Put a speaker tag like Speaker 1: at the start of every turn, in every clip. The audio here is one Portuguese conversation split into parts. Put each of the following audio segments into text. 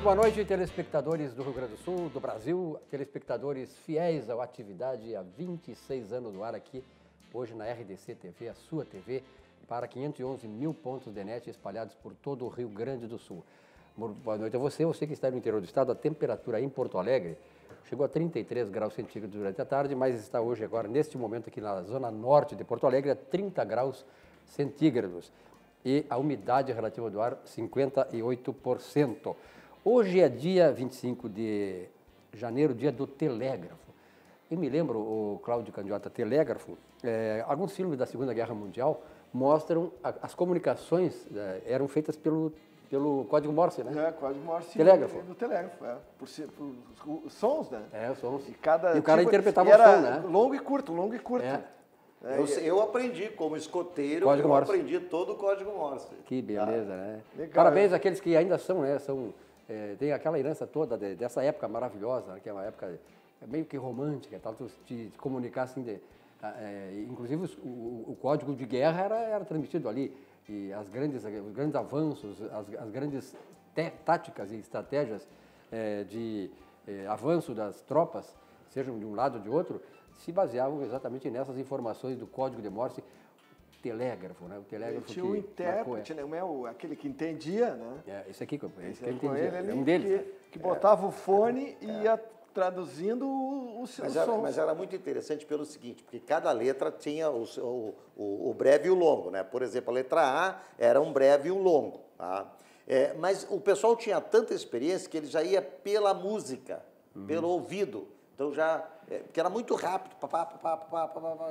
Speaker 1: Boa noite, telespectadores do Rio Grande do Sul, do Brasil, telespectadores fiéis à atividade há 26 anos no ar aqui, hoje na RDC TV, a sua TV, para 511 mil pontos de net espalhados por todo o Rio Grande do Sul. Boa noite a você que está no interior do estado. A temperatura em Porto Alegre chegou a 33 graus centígrados durante a tarde, mas está hoje, agora, neste momento aqui na zona norte de Porto Alegre, a 30 graus centígrados. E a umidade relativa do ar, 58%. Hoje é dia 25 de janeiro, dia do telégrafo. Eu me lembro, o Cláudio Candiota, telégrafo, alguns filmes da Segunda Guerra Mundial mostram as comunicações eram feitas pelo código Morse, né?
Speaker 2: Código Morse.
Speaker 1: Telégrafo.
Speaker 2: Do telégrafo, por os sons, né?
Speaker 1: Os sons.
Speaker 2: E
Speaker 1: o cara interpretava o som, né?
Speaker 2: Longo e curto, longo e curto.
Speaker 3: Eu aprendi, como escoteiro,
Speaker 1: código Morse.
Speaker 3: Aprendi todo o código Morse.
Speaker 1: Que beleza, né?
Speaker 2: Legal,
Speaker 1: parabéns àqueles que ainda são, né? Tem aquela herança toda dessa época maravilhosa, né? Que é uma época meio que romântica, tal, de comunicar assim, inclusive o código de guerra era transmitido ali, e os grandes avanços, as grandes táticas e estratégias de avanço das tropas, sejam de um lado ou de outro, se baseavam exatamente nessas informações do código de Morse. Telégrafo, né? O telégrafo
Speaker 2: tinha um intérprete, né? Aquele que entendia, né?
Speaker 1: Esse aqui, esse que eu
Speaker 2: entendia.
Speaker 1: entendi. É um deles.
Speaker 2: Que botava o fone e ia traduzindo o som.
Speaker 3: Mas era muito interessante pelo seguinte, porque cada letra tinha o breve e o longo, né? Por exemplo, a letra A era um breve e um longo, tá? Mas o pessoal tinha tanta experiência que ele já ia pela música, pelo ouvido. Então porque era muito rápido,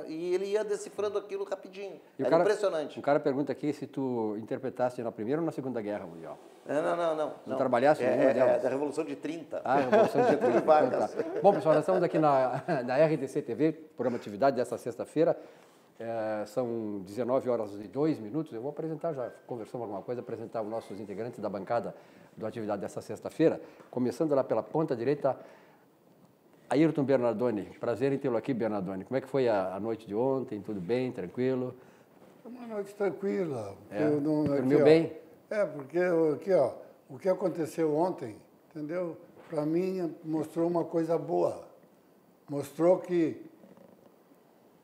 Speaker 3: e ele ia decifrando aquilo rapidinho. Era impressionante.
Speaker 1: O cara pergunta aqui se tu interpretaste na Primeira ou na Segunda Guerra Mundial.
Speaker 3: Não.
Speaker 1: Não trabalhaste nenhuma delas?
Speaker 3: Da Revolução de 30.
Speaker 1: Ah, Revolução de 30. Então, tá. Bom, pessoal, nós estamos aqui na RDC TV, programa Atividade dessa sexta-feira. São 19 horas e 2 minutos. Eu vou apresentar, já conversamos alguma coisa, apresentar os nossos integrantes da bancada do Atividade dessa sexta-feira. Começando lá pela ponta direita, Ayrton Bernardoni. Prazer em tê-lo aqui, Bernardoni. Como é que foi a noite de ontem? Tudo bem? Tranquilo?
Speaker 4: Uma noite tranquila.
Speaker 1: Dormiu bem?
Speaker 4: Porque aqui, ó, o que aconteceu ontem, entendeu? Para mim, mostrou uma coisa boa. Mostrou que,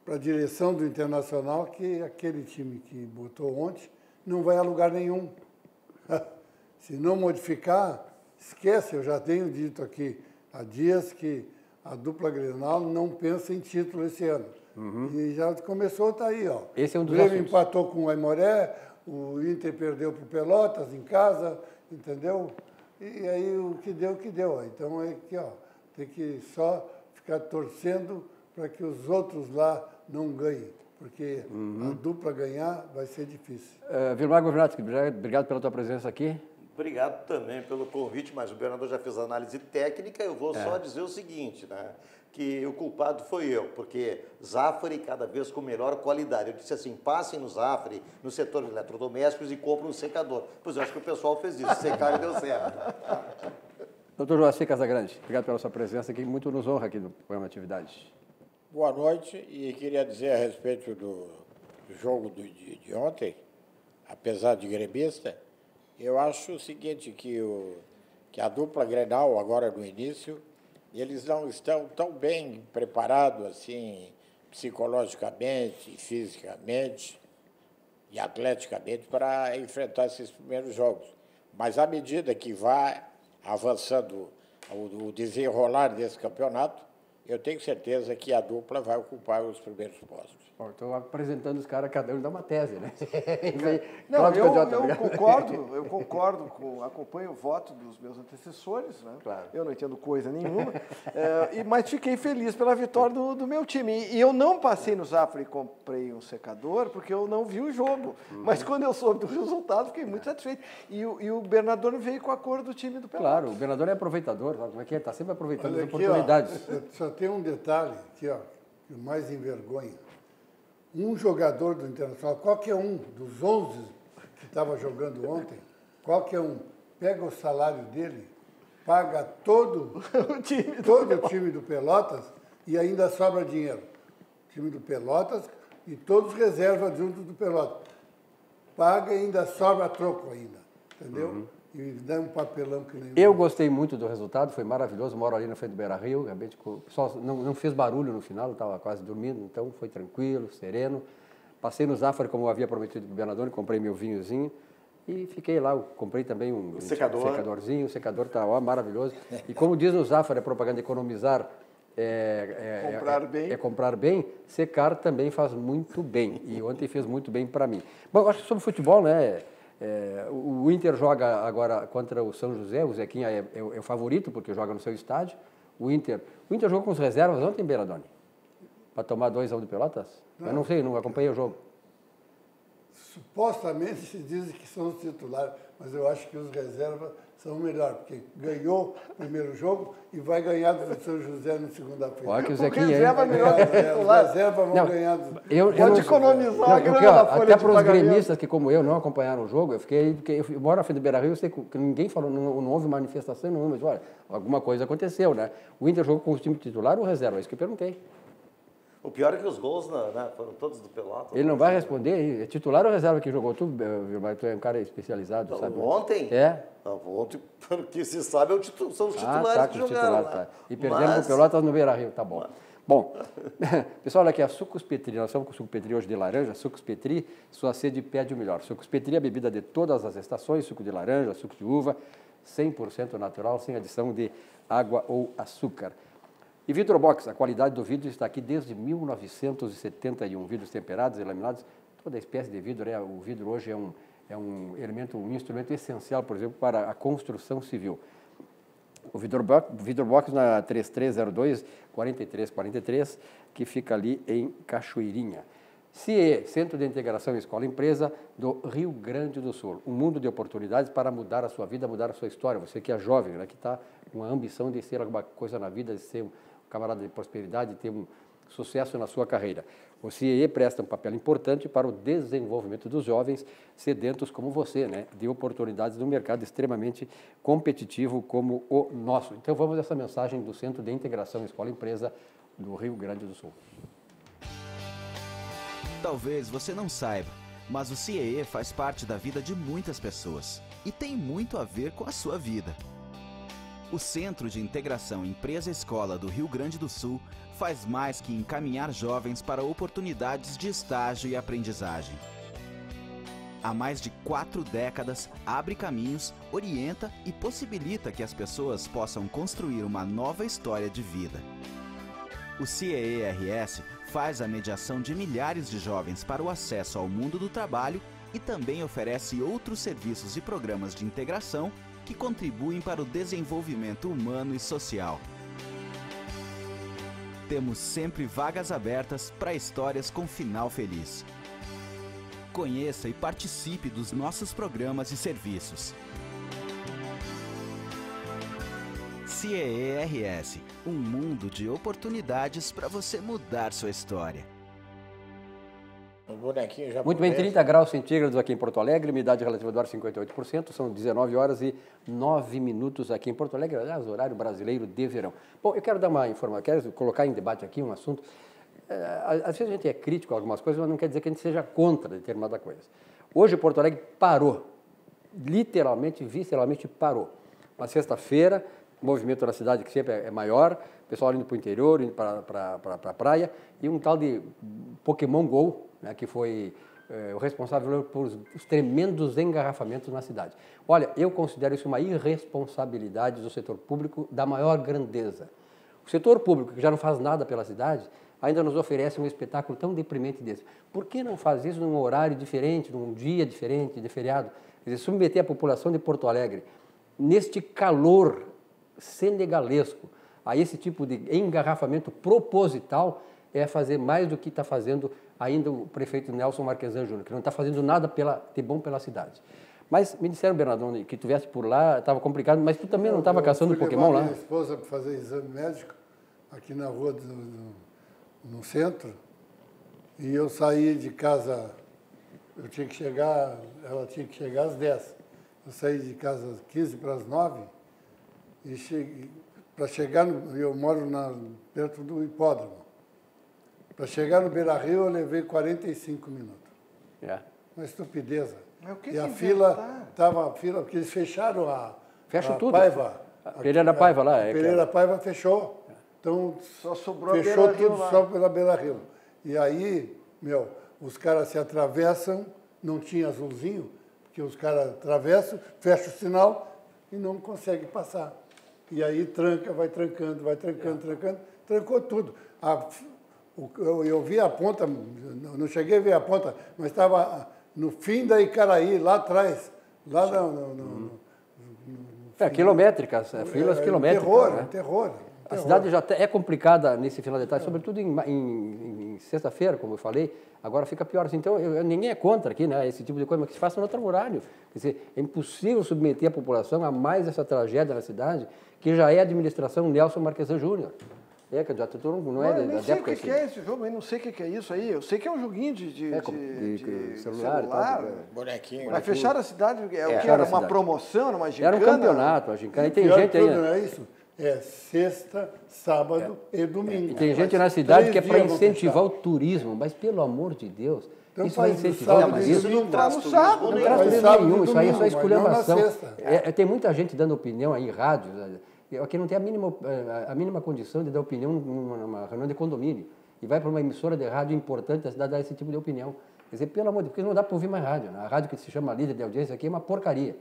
Speaker 4: para a direção do Internacional, que aquele time que botou ontem não vai a lugar nenhum. Se não modificar, esquece, eu já tenho dito aqui há dias que a dupla Grenal não pensa em título esse ano. E já começou, tá aí, ó.
Speaker 1: Esse é um dos
Speaker 4: O Grêmio
Speaker 1: assuntos.
Speaker 4: empatou com o Aimoré, o Inter perdeu para o Pelotas em casa, entendeu? E aí o que deu. Então é que, ó, tem que só ficar torcendo para que os outros lá não ganhem, porque a dupla ganhar vai ser difícil.
Speaker 1: Vilmar Govinatsky, obrigado pela tua presença aqui.
Speaker 3: Obrigado também pelo convite, mas o Bernardo já fez a análise técnica. Eu vou só dizer o seguinte, né? Que o culpado foi eu, porque Zafari cada vez com melhor qualidade. Eu disse assim, passem no Zafari, no setor de eletrodomésticos e comprem um secador. Pois eu acho que o pessoal fez isso, secaram e deu certo.
Speaker 1: Doutor Joacir Casagrande, obrigado pela sua presença aqui, muito nos honra aqui no programa Atividade.
Speaker 5: Boa noite, e queria dizer a respeito do jogo de ontem, apesar de gremista, eu acho o seguinte, que a dupla Grenal, agora no início, eles não estão tão bem preparados, assim, psicologicamente, fisicamente e atleticamente para enfrentar esses primeiros jogos. Mas à medida que vai avançando o desenrolar desse campeonato, eu tenho certeza que a dupla vai ocupar os primeiros postos.
Speaker 1: Estou apresentando os caras, cada um dá uma tese, né?
Speaker 2: Não, eu concordo, acompanho o voto dos meus antecessores, né?
Speaker 1: Claro.
Speaker 2: Eu não entendo coisa nenhuma, mas fiquei feliz pela vitória do meu time. E eu não passei no Zafra e comprei um secador, porque eu não vi o jogo. Mas quando eu soube do resultado, fiquei muito satisfeito. E o Bernardoni veio com a cor do time do Pelotas.
Speaker 1: Claro, o Bernardoni é aproveitador, sabe como é que é? Está sempre aproveitando
Speaker 4: Olha
Speaker 1: as
Speaker 4: aqui,
Speaker 1: oportunidades.
Speaker 4: ó, só tem um detalhe aqui, ó, que mais envergonha. Um jogador do Internacional, qualquer um dos 11 que estava jogando ontem, qualquer um, pega o salário dele, paga todo o time do Pelotas e ainda sobra dinheiro. O time do Pelotas e todos reservas junto do Pelotas. Paga e ainda sobra troco ainda, entendeu? e dá um papelão que nem...
Speaker 1: Eu gostei muito do resultado, foi maravilhoso, moro ali na frente do Beira-Rio, realmente o pessoal não fez barulho no final, eu estava quase dormindo, então foi tranquilo, sereno. Passei no Zafari, como eu havia prometido para o governador, comprei meu vinhozinho e fiquei lá, eu comprei também um secadorzinho, o secador está maravilhoso. E como diz no Zafari, a propaganda economizar comprar bem, secar também faz muito bem. E ontem fez muito bem para mim. Bom, eu acho que sobre futebol, né? O Inter joga agora contra o São José, o Zequinha é o favorito, porque joga no seu estádio. O Inter jogou com as reservas ontem, Beiradoni? Para tomar 2-1 do Pelotas? Eu não sei, não acompanhei o jogo.
Speaker 4: Supostamente se dizem que são os titulares, mas eu acho que os reservas são melhor, porque ganhou o primeiro jogo e vai ganhar do São José na segunda-feira.
Speaker 1: Olha que o
Speaker 2: Porque
Speaker 1: Zequinha...
Speaker 2: reserva melhor que titular.
Speaker 4: Os reservas vão ganhar do...
Speaker 2: Pode economizar a grana da folha
Speaker 1: até
Speaker 2: de
Speaker 1: para os
Speaker 2: pagamento.
Speaker 1: gremistas que, como eu, não acompanharam o jogo, eu moro na frente do Beira-Rio, eu sei que ninguém falou, não houve manifestação nenhuma, mas olha, alguma coisa aconteceu, né? O Inter jogou com o time titular ou reserva? É isso que eu perguntei.
Speaker 3: O pior é que os gols foram todos do Pelotas.
Speaker 1: Ele não vai responder, é titular ou reserva que jogou? Tu é um cara especializado, sabe?
Speaker 3: Ontem?
Speaker 1: É?
Speaker 3: Ontem, pelo que se sabe, são os titulares que jogaram.
Speaker 1: Tá. E perdemos com o Pelotas no Beira-Rio, tá bom. Bom, pessoal, olha aqui, a Sucos Petri, nós estamos com Sucos Petri hoje de laranja, Sucos Petri, sua sede pede o melhor. Sucos Petri é a bebida de todas as estações, suco de laranja, suco de uva, 100% natural, sem adição de água ou açúcar. E Vidrobox, a qualidade do vidro está aqui desde 1971. Vidros temperados e laminados, toda espécie de vidro, né? O vidro hoje é um elemento, um instrumento essencial, por exemplo, para a construção civil. O Vidrobox na 3302-4343, que fica ali em Cachoeirinha. CIE, Centro de Integração Escola-Empresa do Rio Grande do Sul. Um mundo de oportunidades para mudar a sua vida, mudar a sua história. Você que é jovem, né, que está com a ambição de ser alguma coisa na vida, de ser um camarada de prosperidade, de ter um sucesso na sua carreira. O CIE presta um papel importante para o desenvolvimento dos jovens sedentos como você, né, de oportunidades no mercado extremamente competitivo como o nosso. Então vamos a essa mensagem do Centro de Integração Escola-Empresa do Rio Grande do Sul.
Speaker 6: Talvez você não saiba, mas o CIE faz parte da vida de muitas pessoas e tem muito a ver com a sua vida. O Centro de Integração Empresa-Escola do Rio Grande do Sul faz mais que encaminhar jovens para oportunidades de estágio e aprendizagem. Há mais de 4 décadas, abre caminhos, orienta e possibilita que as pessoas possam construir uma nova história de vida. O CIE-RS faz a mediação de milhares de jovens para o acesso ao mundo do trabalho e também oferece outros serviços e programas de integração que contribuem para o desenvolvimento humano e social. Temos sempre vagas abertas para histórias com final feliz. Conheça e participe dos nossos programas e serviços. CIE-RS, um mundo de oportunidades para você mudar sua história.
Speaker 5: O bonequinho já
Speaker 1: Muito bem,
Speaker 5: começa.
Speaker 1: 30 graus centígrados aqui em Porto Alegre, umidade relativa do ar 58%, são 19 horas e 9 minutos aqui em Porto Alegre, aliás, horário brasileiro de verão. Bom, eu quero dar uma informação, quero colocar em debate aqui um assunto. Às vezes a gente é crítico a algumas coisas, mas não quer dizer que a gente seja contra determinada coisa. Hoje Porto Alegre parou, literalmente, visceralmente parou. Uma sexta-feira, o movimento na cidade que sempre é maior, o pessoal indo para o interior, indo para a praia, e um tal de Pokémon GO, né, que foi o responsável por os tremendos engarrafamentos na cidade. Olha, eu considero isso uma irresponsabilidade do setor público da maior grandeza. O setor público, que já não faz nada pela cidade, ainda nos oferece um espetáculo tão deprimente desse. Por que não faz isso num horário diferente, num dia diferente, de feriado? Quer dizer, submeter a população de Porto Alegre, neste calor senegalesco, a esse tipo de engarrafamento proposital, é fazer mais do que está fazendo ainda o prefeito Nelson Marquesan Júnior, que não está fazendo nada de bom pela cidade. Mas me disseram, Bernardone, que tu viesse por lá, estava complicado, mas tu também não estava caçando Pokémon lá?
Speaker 4: Eu fui levar minha esposa para fazer exame médico aqui na rua, no centro, e eu saí de casa, ela tinha que chegar às 10. Eu saí de casa às 15 para as 9, e para chegar, eu moro perto do hipódromo. Para chegar no Beira-Rio, eu levei 45 minutos.
Speaker 1: É.
Speaker 4: Uma estupidez.
Speaker 2: Mas o que
Speaker 4: E a
Speaker 2: que
Speaker 4: fila,
Speaker 2: inventaram?
Speaker 4: estava a fila, porque eles fecharam
Speaker 1: Fecha
Speaker 4: a
Speaker 1: tudo.
Speaker 4: Paiva.
Speaker 1: Pereira Paiva lá. É
Speaker 4: Pereira Paiva fechou. Então,
Speaker 2: Só sobrou a
Speaker 4: fechou
Speaker 2: Beira-Rio
Speaker 4: tudo
Speaker 2: lá.
Speaker 4: só pela Beira-Rio. E aí, os caras se atravessam, não tinha azulzinho, porque os caras atravessam, fecham o sinal e não conseguem passar. E aí tranca, vai trancando, trancou tudo. Eu vi a ponta, não cheguei a ver a ponta, mas estava no fim da Icaraí, lá atrás, lá
Speaker 1: quilométricas, filas quilométricas.
Speaker 4: Terror,
Speaker 1: né?
Speaker 4: terror.
Speaker 1: A cidade já é complicada nesse final de tarde, sobretudo em sexta-feira, como eu falei, agora fica pior. Assim, então, ninguém é contra aqui, né, esse tipo de coisa, mas que se faça no outro horário. Quer dizer, é impossível submeter a população a mais essa tragédia na cidade, que já é a administração Nelson Marquesan Júnior. Candidato, não é
Speaker 2: Eu nem
Speaker 1: da
Speaker 2: sei o
Speaker 1: época
Speaker 2: que é esse jogo, eu não sei o que é isso aí. Eu sei que é um joguinho de
Speaker 1: celular e
Speaker 2: celular.
Speaker 1: tal.
Speaker 5: Bonequinho.
Speaker 2: Mas fecharam a cidade, o que
Speaker 1: fecharam
Speaker 2: era
Speaker 1: a
Speaker 2: uma
Speaker 1: cidade.
Speaker 2: promoção, uma gincana?
Speaker 1: Era um campeonato, a gincana. E tem
Speaker 4: Pior
Speaker 1: gente
Speaker 4: que tudo,
Speaker 1: aí.
Speaker 4: não é isso? É sexta, sábado e domingo.
Speaker 1: E tem gente
Speaker 4: Mas
Speaker 1: na cidade
Speaker 4: 3
Speaker 1: que é para
Speaker 4: dias vão
Speaker 1: incentivar
Speaker 4: fechar.
Speaker 1: o turismo, mas pelo amor de Deus,
Speaker 4: Então
Speaker 1: isso vai
Speaker 4: faz no
Speaker 1: incentivar o
Speaker 4: sábado e
Speaker 1: turismo?
Speaker 3: Isso não
Speaker 4: domingo.
Speaker 3: traz
Speaker 2: No
Speaker 3: turismo
Speaker 2: sábado,
Speaker 1: Não
Speaker 3: nenhum.
Speaker 1: traz
Speaker 4: Vai
Speaker 1: turismo
Speaker 4: sábado e
Speaker 1: nenhum, isso aí é só
Speaker 4: domingo, mas não na
Speaker 1: esculhambação.
Speaker 4: sexta.
Speaker 1: Tem muita gente dando opinião aí em rádio, que não tem a mínima condição de dar opinião numa reunião de condomínio. E vai para uma emissora de rádio importante da cidade dar esse tipo de opinião. Quer dizer, pelo amor de Deus, porque não dá para ouvir mais rádio. Né? A rádio que se chama líder de audiência aqui é uma porcaria.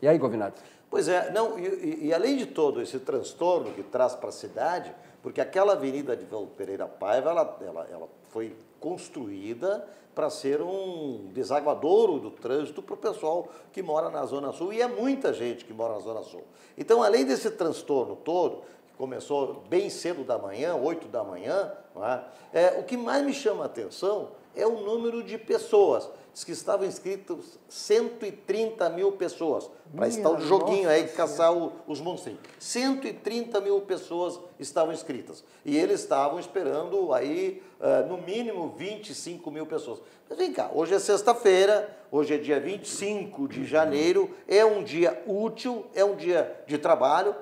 Speaker 1: E aí, Govinato?
Speaker 3: Pois é, não, e além de todo esse transtorno que traz para a cidade, porque aquela avenida de Pereira Paiva, ela foi construída para ser um desaguadouro do trânsito para o pessoal que mora na Zona Sul, e é muita gente que mora na Zona Sul. Então, além desse transtorno todo, que começou bem cedo da manhã, 8 da manhã, não é? O que mais me chama a atenção é o número de pessoas. Diz que estavam inscritos 130 mil pessoas para esse tal joguinho aí, caçar os monstrinhos. 130 mil pessoas estavam inscritas. E eles estavam esperando aí, no mínimo, 25 mil pessoas. Mas vem cá, hoje é sexta-feira, hoje é dia 25 de janeiro, é um dia útil, é um dia de trabalho,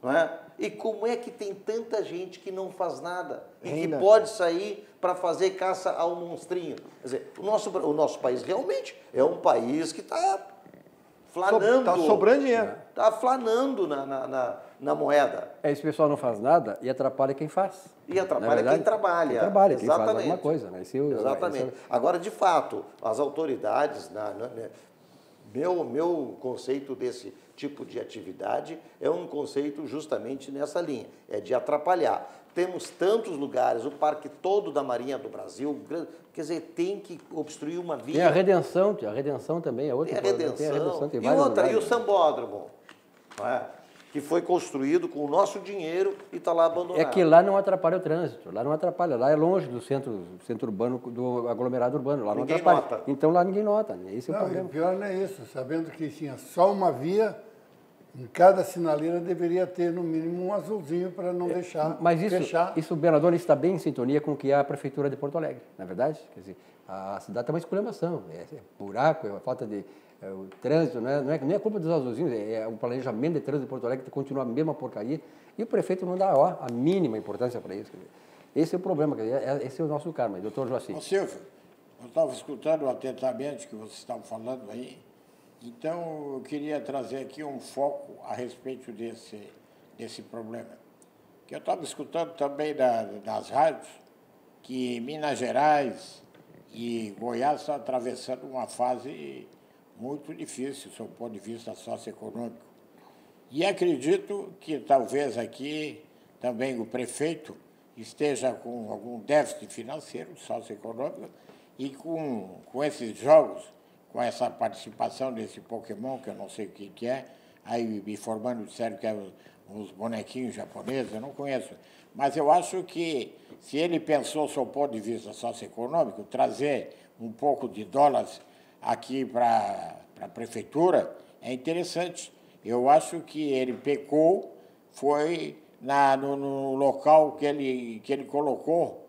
Speaker 3: não é? E como é que tem tanta gente que não faz nada e que pode sair para fazer caça ao monstrinho? Quer dizer, o nosso país realmente é um país que está flanando.
Speaker 2: Está sobrando dinheiro.
Speaker 3: Está flanando na moeda.
Speaker 1: Esse pessoal não faz nada e atrapalha quem faz.
Speaker 3: E atrapalha quem trabalha.
Speaker 1: Quem trabalha, quem faz
Speaker 3: Exatamente.
Speaker 1: alguma coisa. Né?
Speaker 3: Exatamente. Agora, de fato, as autoridades, meu conceito desse tipo de atividade é um conceito justamente nessa linha, é de atrapalhar. Temos tantos lugares, o parque todo da Marinha do Brasil, quer dizer, tem que obstruir uma via.
Speaker 1: Tem a Redenção também é outra
Speaker 3: Tem a
Speaker 1: coisa. Tem
Speaker 3: Redenção.
Speaker 1: tem
Speaker 3: E
Speaker 1: vários
Speaker 3: outra,
Speaker 1: lugares,
Speaker 3: e o Sambódromo, não é? Que foi construído com o nosso dinheiro e está lá abandonado.
Speaker 1: É que lá não atrapalha o trânsito, lá não atrapalha, lá é longe do centro urbano, do aglomerado urbano, lá
Speaker 3: Ninguém
Speaker 1: não atrapalha.
Speaker 3: nota.
Speaker 1: Então lá ninguém nota, né? Esse é o
Speaker 4: Não, e o
Speaker 1: problema.
Speaker 4: pior não é isso, sabendo que tinha só uma via, em cada sinaleira deveria ter no mínimo um azulzinho para não deixar
Speaker 1: Mas
Speaker 4: fechar.
Speaker 1: isso, Bernardone, está bem em sintonia com o que é a Prefeitura de Porto Alegre, não é verdade? Quer dizer, a cidade está uma esculhambação, é buraco, é a falta de o trânsito, não é culpa dos azulzinhos, é o planejamento de trânsito de Porto Alegre que continua a mesma porcaria e o prefeito não dá a mínima importância para isso. Quer dizer, esse é o problema, quer dizer, esse é o nosso karma, doutor Joacim.
Speaker 5: Ô Silvio, eu estava escutando atentamente o que vocês estavam falando aí, então eu queria trazer aqui um foco a respeito desse problema. Que eu estava escutando também das rádios que Minas Gerais e Goiás estão atravessando uma fase muito difícil, do ponto de vista socioeconômico. E acredito que talvez aqui também o prefeito esteja com algum déficit financeiro, socioeconômico, e com esses jogos, com essa participação desse Pokémon, que eu não sei o que é, aí me informando, disseram que é os bonequinhos japoneses, eu não conheço. Mas eu acho que, se ele pensou, do ponto de vista socioeconômico, trazer um pouco de dólares aqui para a prefeitura, é interessante. Eu acho que ele pecou, foi no local que ele colocou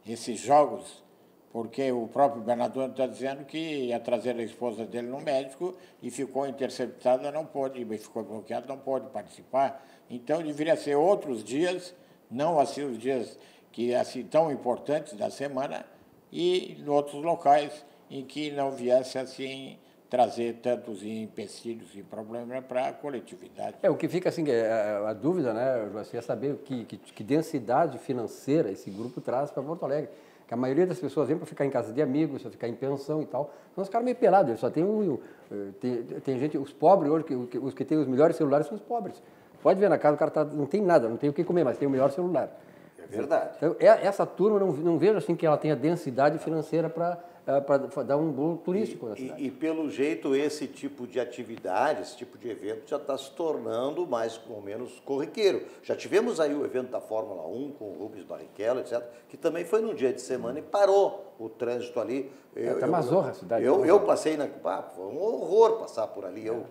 Speaker 5: esses jogos, porque o próprio Bernardone está dizendo que ia trazer a esposa dele no médico e ficou interceptada, ficou bloqueado, não pode participar. Então, deveria ser outros dias, não assim os dias que assim tão importantes da semana, e em outros locais. em que não viesse assim trazer tantos empecilhos e problemas para a coletividade.
Speaker 1: O que fica assim, a dúvida, né, Joacir, é saber que densidade financeira esse grupo traz para Porto Alegre. Que a maioria das pessoas vem para ficar em casa de amigos, para ficar em pensão e tal. Então os caras meio pelados, eles só tem tem gente, os pobres hoje, os que têm os melhores celulares são os pobres. Pode ver na casa, o cara não tem nada, não tem o que comer, mas tem o melhor celular.
Speaker 3: É verdade.
Speaker 1: Então, essa turma, não vejo assim que ela tenha densidade financeira para dar um bolo turístico na cidade.
Speaker 3: E pelo jeito, esse tipo de atividade, esse tipo de evento já está se tornando mais ou menos corriqueiro. Já tivemos aí o evento da Fórmula 1 com o Rubens Barrichello, etc., que também foi num dia de semana e parou o trânsito ali.
Speaker 1: Tá mazorra a cidade.
Speaker 3: Eu passei foi um horror passar por ali. Eu,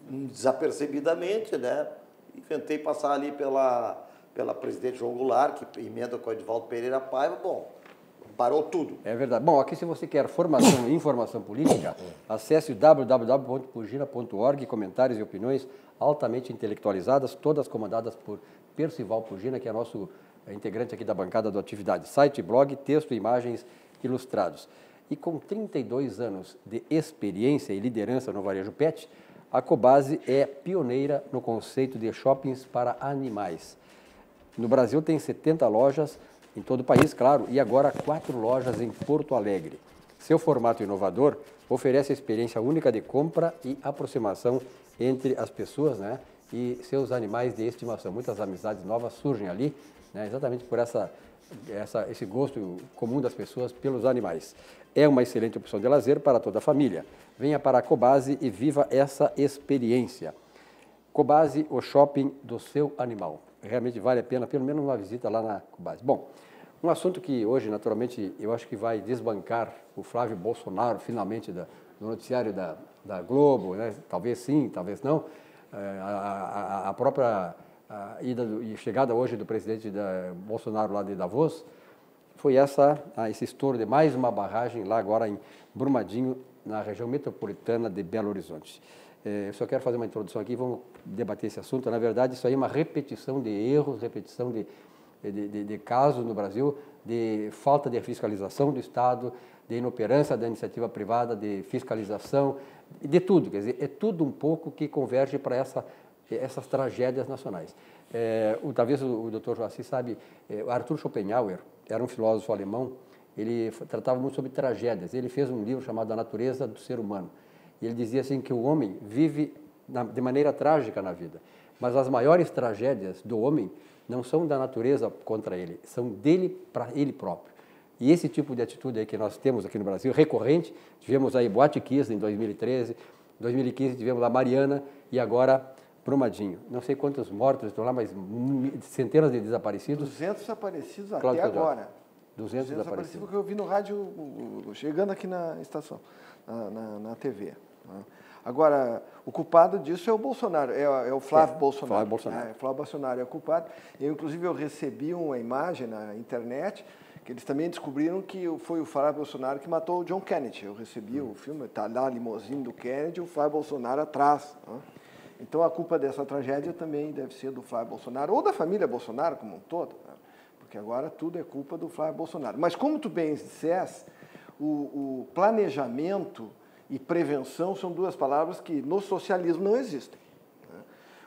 Speaker 3: desapercebidamente, né, inventei passar ali pela Presidente João Goulart, que emenda com o Edivaldo Pereira Paiva, parou tudo.
Speaker 1: É verdade. Bom, aqui se você quer formação e informação política, acesse www.pugina.org, comentários e opiniões altamente intelectualizadas, todas comandadas por Percival Pugina, que é nosso integrante aqui da bancada do Atividade. Site, blog, texto e imagens ilustrados. E com 32 anos de experiência e liderança no varejo pet, a Cobasi é pioneira no conceito de shoppings para animais. No Brasil tem 70 lojas em todo o país, claro, e agora 4 lojas em Porto Alegre. Seu formato inovador oferece a experiência única de compra e aproximação entre as pessoas, né, e seus animais de estimação. Muitas amizades novas surgem ali, né, exatamente por esse gosto comum das pessoas pelos animais. É uma excelente opção de lazer para toda a família. Venha para a Cobasi e viva essa experiência. Cobasi, o shopping do seu animal. Realmente vale a pena, pelo menos uma visita lá na Cobasi. Bom, um assunto que hoje, naturalmente, eu acho que vai desbancar o Flávio Bolsonaro, finalmente, do noticiário da Globo, né? Talvez sim, talvez não. A própria ida e chegada hoje do presidente Bolsonaro lá de Davos foi esse estouro de mais uma barragem lá agora em Brumadinho, na região metropolitana de Belo Horizonte. Eu só quero fazer uma introdução aqui, vamos debater esse assunto. Na verdade, isso aí é uma repetição de erros, repetição de casos no Brasil, de falta de fiscalização do Estado, de inoperância da iniciativa privada, de fiscalização, de tudo. Quer dizer, é tudo um pouco que converge para essas tragédias nacionais. Talvez o Dr. Joacir sabe, Arthur Schopenhauer era um filósofo alemão, ele tratava muito sobre tragédias. Ele fez um livro chamado A Natureza do Ser Humano. E ele dizia assim que o homem vive de maneira trágica na vida, mas as maiores tragédias do homem não são da natureza contra ele, são dele para ele próprio. E esse tipo de atitude aí que nós temos aqui no Brasil, recorrente, tivemos aí Boate Kiss em 2013, 2015 tivemos a Mariana e agora Brumadinho. Não sei quantos mortos estão lá, mas centenas de desaparecidos.
Speaker 2: 200 desaparecidos
Speaker 1: Claudio
Speaker 2: até agora.
Speaker 1: 200 desaparecidos.
Speaker 2: Porque eu vi no rádio, chegando aqui na estação, na TV. Agora, o culpado disso é o Bolsonaro, é o Flávio Bolsonaro.
Speaker 1: Flávio Bolsonaro.
Speaker 2: Flávio Bolsonaro é o culpado. Inclusive, eu recebi uma imagem na internet que eles também descobriram que foi o Flávio Bolsonaro que matou o John Kennedy. Eu recebi o filme, está lá a limusine do Kennedy, o Flávio Bolsonaro atrás. Então, a culpa dessa tragédia também deve ser do Flávio Bolsonaro, ou da família Bolsonaro como um todo, porque agora tudo é culpa do Flávio Bolsonaro. Mas, como tu bem disseste, o planejamento e prevenção são duas palavras que no socialismo não existem.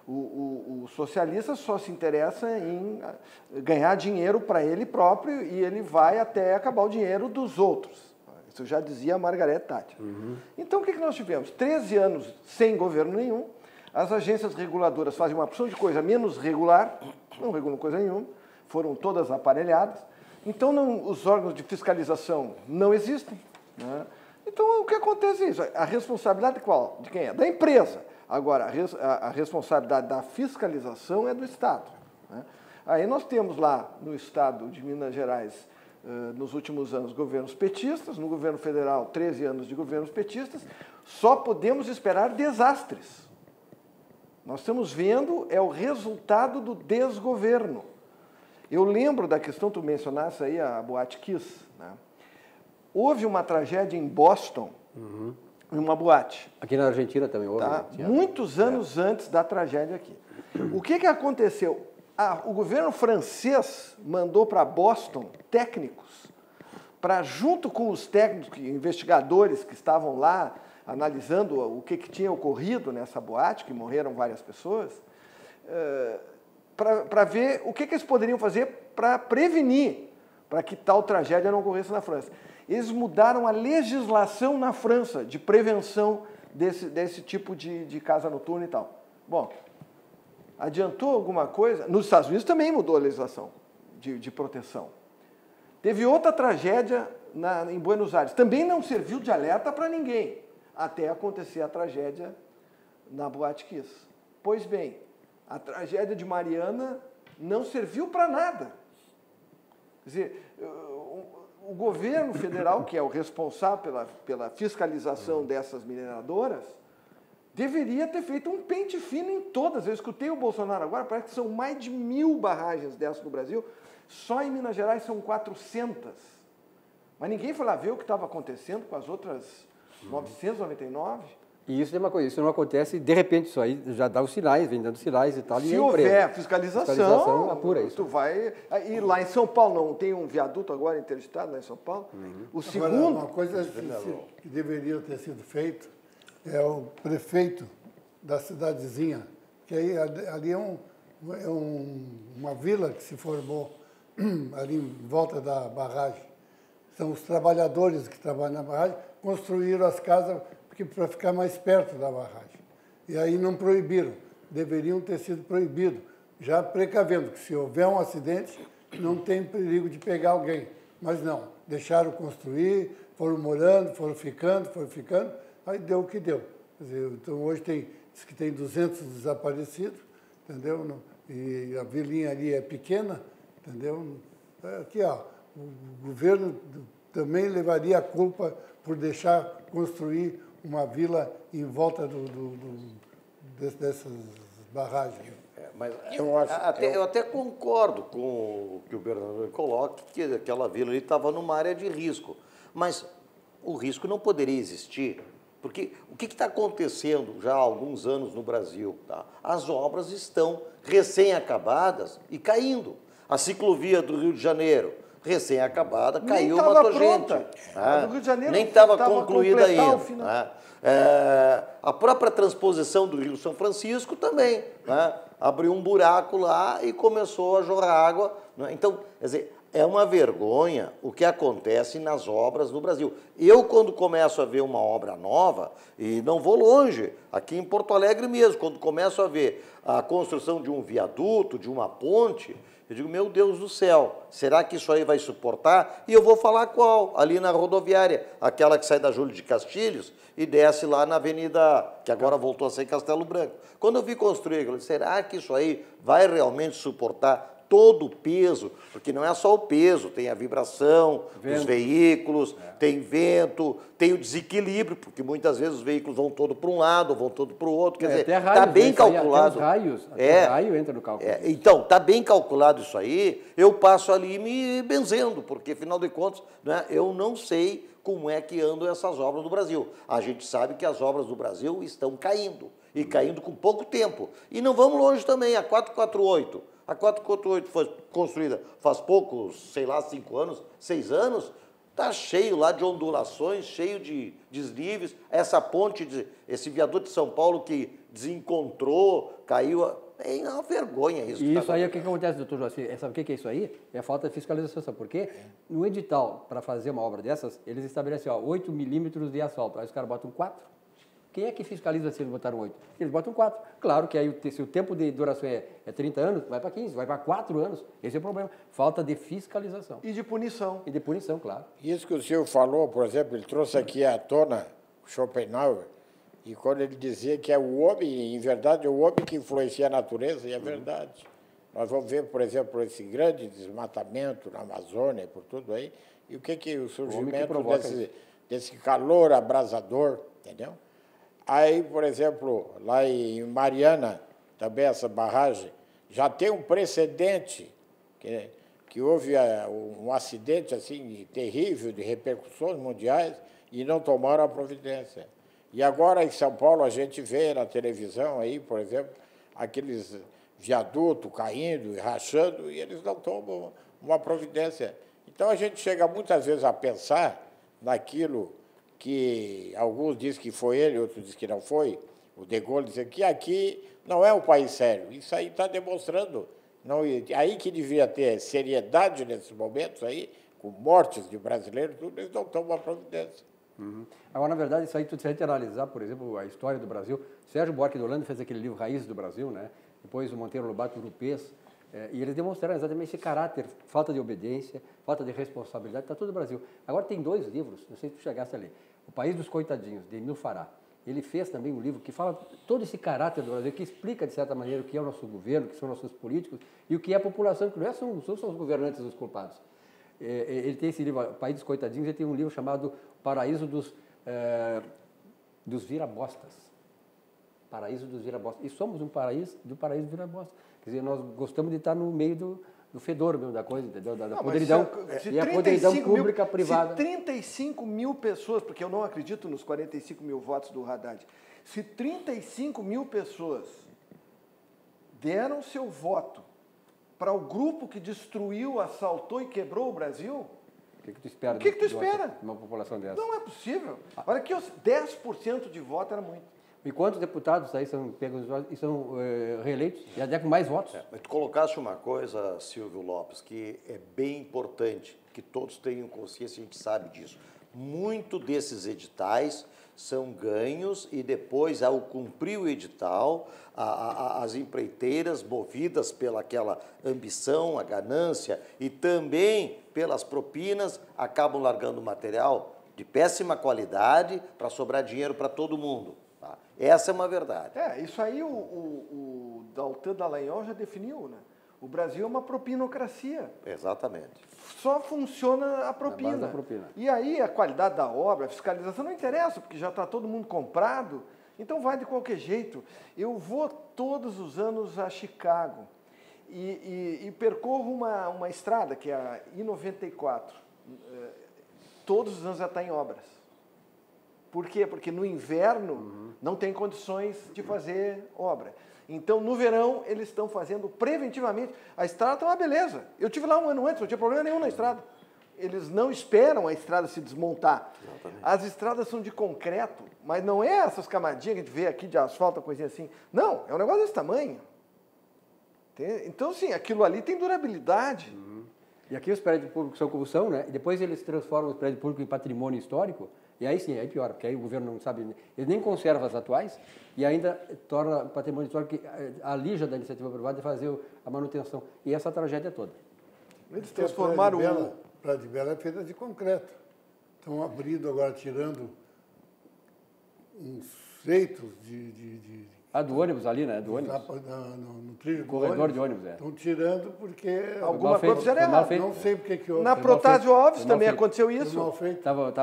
Speaker 2: O socialista só se interessa em ganhar dinheiro para ele próprio e ele vai até acabar o dinheiro dos outros. Isso já dizia a Margaret Thatcher. Então, o que nós tivemos? 13 anos sem governo nenhum, as agências reguladoras fazem uma opção de coisa menos regular, não regulam coisa nenhuma, foram todas aparelhadas. Então, os órgãos de fiscalização não existem. Né? Então, o que acontece é isso. A responsabilidade de quem é? Da empresa. Agora, a responsabilidade da fiscalização é do Estado. Né? Aí nós temos lá no Estado de Minas Gerais, nos últimos anos, governos petistas, no governo federal, 13 anos de governos petistas, só podemos esperar desastres. Nós estamos vendo, é o resultado do desgoverno. Eu lembro da questão, tu mencionaste aí a Boate Kiss, né? Houve uma tragédia em Boston, em uma boate.
Speaker 1: Aqui na Argentina também houve.
Speaker 2: Tá? Muitos anos antes da tragédia aqui. O que aconteceu? O governo francês mandou para Boston técnicos para, junto com os técnicos, investigadores que estavam lá, analisando o que tinha ocorrido nessa boate, que morreram várias pessoas, para ver o que eles poderiam fazer para prevenir, para que tal tragédia não ocorresse na França. Eles mudaram a legislação na França de prevenção desse tipo de casa noturna e tal. Bom, adiantou alguma coisa? Nos Estados Unidos também mudou a legislação de proteção. Teve outra tragédia em Buenos Aires. Também não serviu de alerta para ninguém, até acontecer a tragédia na Boate Kiss. Pois bem, a tragédia de Mariana não serviu para nada. Quer dizer, o governo federal, que é o responsável pela fiscalização dessas mineradoras, deveria ter feito um pente fino em todas. Eu escutei o Bolsonaro agora, parece que são mais de 1000 barragens dessas no Brasil. Só em Minas Gerais são 400. Mas ninguém foi lá ver o que estava acontecendo com as outras 999.
Speaker 1: E isso é uma coisa, isso não acontece, de repente isso aí já dá os sinais, vem dando sinais e tal.
Speaker 2: Se houver fiscalização,
Speaker 1: apura isso.
Speaker 2: Tu vai... E lá em São Paulo, não tem um viaduto agora interditado lá em São Paulo? O segundo...
Speaker 4: Agora, uma coisa que deveria ter sido feito é o prefeito da cidadezinha, que aí, ali é uma vila que se formou ali em volta da barragem. São os trabalhadores que trabalham na barragem, construíram as casas para ficar mais perto da barragem. E aí não proibiram, deveriam ter sido proibidos, já precavendo que se houver um acidente, não tem perigo de pegar alguém. Mas não, deixaram construir, foram morando, foram ficando, aí deu o que deu. Quer dizer, então hoje diz que tem 200 desaparecidos, entendeu? E a vilinha ali é pequena, entendeu? Aqui, ó, o governo também levaria a culpa por deixar construir uma vila em volta dessas barragens.
Speaker 3: Mas eu até concordo com o que o Bernardo coloca, que aquela vila ali estava numa área de risco. Mas o risco não poderia existir, porque o que está acontecendo já há alguns anos no Brasil? Tá? As obras estão recém-acabadas e caindo. A ciclovia do Rio de Janeiro, recém-acabada, caiu, matou gente.
Speaker 2: Do Rio de Janeiro
Speaker 3: nem estava concluída ainda. A própria transposição do Rio São Francisco também. Abriu um buraco lá e começou a jorrar água. Então, quer dizer, é uma vergonha o que acontece nas obras no Brasil. Eu, quando começo a ver uma obra nova, e não vou longe, aqui em Porto Alegre mesmo, quando começo a ver a construção de um viaduto, de uma ponte, eu digo, meu Deus do céu, será que isso aí vai suportar? E eu vou falar qual? Ali na rodoviária, aquela que sai da Júlio de Castilhos e desce lá na avenida, que agora voltou a ser Castelo Branco. Quando eu vi construir, eu falei, será que isso aí vai realmente suportar todo o peso? Porque não é só o peso, tem a vibração dos veículos, tem vento, tem o desequilíbrio, porque muitas vezes os veículos vão todo para um lado, vão todo para o outro. Quer dizer, está bem calculado.
Speaker 1: Até raio entra no cálculo.
Speaker 3: Então, está bem calculado isso aí, eu passo ali me benzendo, porque, afinal de contas, né, eu não sei como é que andam essas obras no Brasil. A gente sabe que as obras do Brasil estão caindo, e caindo com pouco tempo. E não vamos longe também, a 448. A 448 foi construída faz poucos, sei lá, 5 anos, 6 anos, está cheio lá de ondulações, cheio de desníveis. Essa ponte, esse viaduto de São Paulo que desencontrou, caiu. É uma vergonha isso.
Speaker 1: E isso aí, o que acontece, doutor Joacir? Sabe o que é isso aí? É a falta de fiscalização. Sabe por quê? No edital, para fazer uma obra dessas, eles estabelecem 8 milímetros de asfalto. Aí os caras botam 4. Quem é que fiscaliza se eles botaram 8? Eles botam 4. Claro que aí, se o tempo de duração é 30 anos, vai para 15, vai para 4 anos. Esse é o problema. Falta de fiscalização.
Speaker 2: E de punição.
Speaker 1: E de punição, claro.
Speaker 5: Isso que o senhor falou, por exemplo, ele trouxe aqui à tona Schopenhauer, e quando ele dizia que é o homem, em verdade, é o homem que influencia a natureza, e é verdade. Nós vamos ver, por exemplo, esse grande desmatamento na Amazônia e por tudo aí, e o que o surgimento desse calor abrasador, entendeu? Aí, por exemplo, lá em Mariana, também essa barragem, já tem um precedente, que houve um acidente assim terrível, de repercussões mundiais, e não tomaram a providência. E agora, em São Paulo, a gente vê na televisão, aí, por exemplo, aqueles viadutos caindo e rachando, e eles não tomam uma providência. Então a gente chega muitas vezes a pensar naquilo que alguns dizem que foi ele, outros dizem que não foi. O De Gaulle dizia que aqui não é um país sério. Isso aí está demonstrando. Não, aí que devia ter seriedade nesses momentos aí, com mortes de brasileiros, tudo, eles não tomam a providência.
Speaker 1: Agora, na verdade, isso aí, se a gente analisar, por exemplo, a história do Brasil, Sérgio Buarque de Holanda fez aquele livro Raízes do Brasil, né? Depois o Monteiro Lobato Urupês, e eles demonstraram exatamente esse caráter, falta de obediência, falta de responsabilidade, está todo o Brasil. Agora tem 2 livros, não sei se tu chegasse a ler, O País dos Coitadinhos, de Emil Fará. Ele fez também um livro que fala todo esse caráter do Brasil, que explica, de certa maneira, o que é o nosso governo, o que são nossos políticos e o que é a população, que não são os governantes os culpados. Ele tem esse livro, O País dos Coitadinhos, ele tem um livro chamado Paraíso dos Virabostas. Paraíso dos Virabostas. E somos um paraíso virabostas. Quer dizer, nós gostamos de estar no meio do fedor mesmo da coisa, entendeu? Da podridão. E a podridão pública, privada.
Speaker 2: Se 35 mil pessoas, porque eu não acredito nos 45 mil votos do Haddad, se 35 mil pessoas deram seu voto para o grupo que destruiu, assaltou e quebrou o Brasil,
Speaker 1: o que tu espera?
Speaker 2: O que tu espera?
Speaker 1: De uma população dessa?
Speaker 2: Não é possível. Olha que os 10% de voto era muito.
Speaker 1: E quantos deputados aí são pegos e são reeleitos? Já der com mais votos?
Speaker 3: Mas tu colocaste uma coisa, Silvio Lopes, que é bem importante, que todos tenham consciência, a gente sabe disso. Muito desses editais são ganhos e depois, ao cumprir o edital, as empreiteiras, movidas pelaquela ambição, a ganância e também pelas propinas, acabam largando material de péssima qualidade para sobrar dinheiro para todo mundo. Tá? Essa é uma verdade.
Speaker 2: Isso aí o Daltan Dallagnol já definiu, né? O Brasil é uma propinocracia.
Speaker 3: Exatamente.
Speaker 2: Só funciona a propina.
Speaker 1: A base da propina.
Speaker 2: E aí a qualidade da obra, a fiscalização não interessa, porque já está todo mundo comprado, então vai de qualquer jeito. Eu vou todos os anos a Chicago e percorro uma estrada, que é a I-94. Todos os anos já está em obras. Por quê? Porque no inverno não tem condições de fazer obra. Então, no verão, eles estão fazendo preventivamente. A estrada está uma beleza. Eu estive lá um ano antes, não tinha problema nenhum na estrada. Eles não esperam a estrada se desmontar. Exatamente. As estradas são de concreto, mas não é essas camadinhas que a gente vê aqui de asfalto, coisinha assim. Não, é um negócio desse tamanho. Então, sim, aquilo ali tem durabilidade.
Speaker 1: E aqui os prédios públicos são como são, né? E depois eles transformam os prédios públicos em patrimônio histórico. E aí sim, aí pior, porque aí o governo não sabe, ele nem conserva as atuais e ainda torna patrimônio histórico que alija da iniciativa privada de fazer a manutenção. E essa tragédia toda.
Speaker 2: Eles transformaram
Speaker 4: o Praia de Bela é feita de concreto. Estão abrindo agora, tirando uns feitos de
Speaker 1: do ônibus ali, né? Do ônibus.
Speaker 4: No trilho do
Speaker 1: corredor de ônibus,
Speaker 4: Estão tirando porque...
Speaker 2: Alguma coisa fizeram errado.
Speaker 4: Não sei porque que houve.
Speaker 2: Na Protásio Alves também aconteceu isso.
Speaker 1: Estava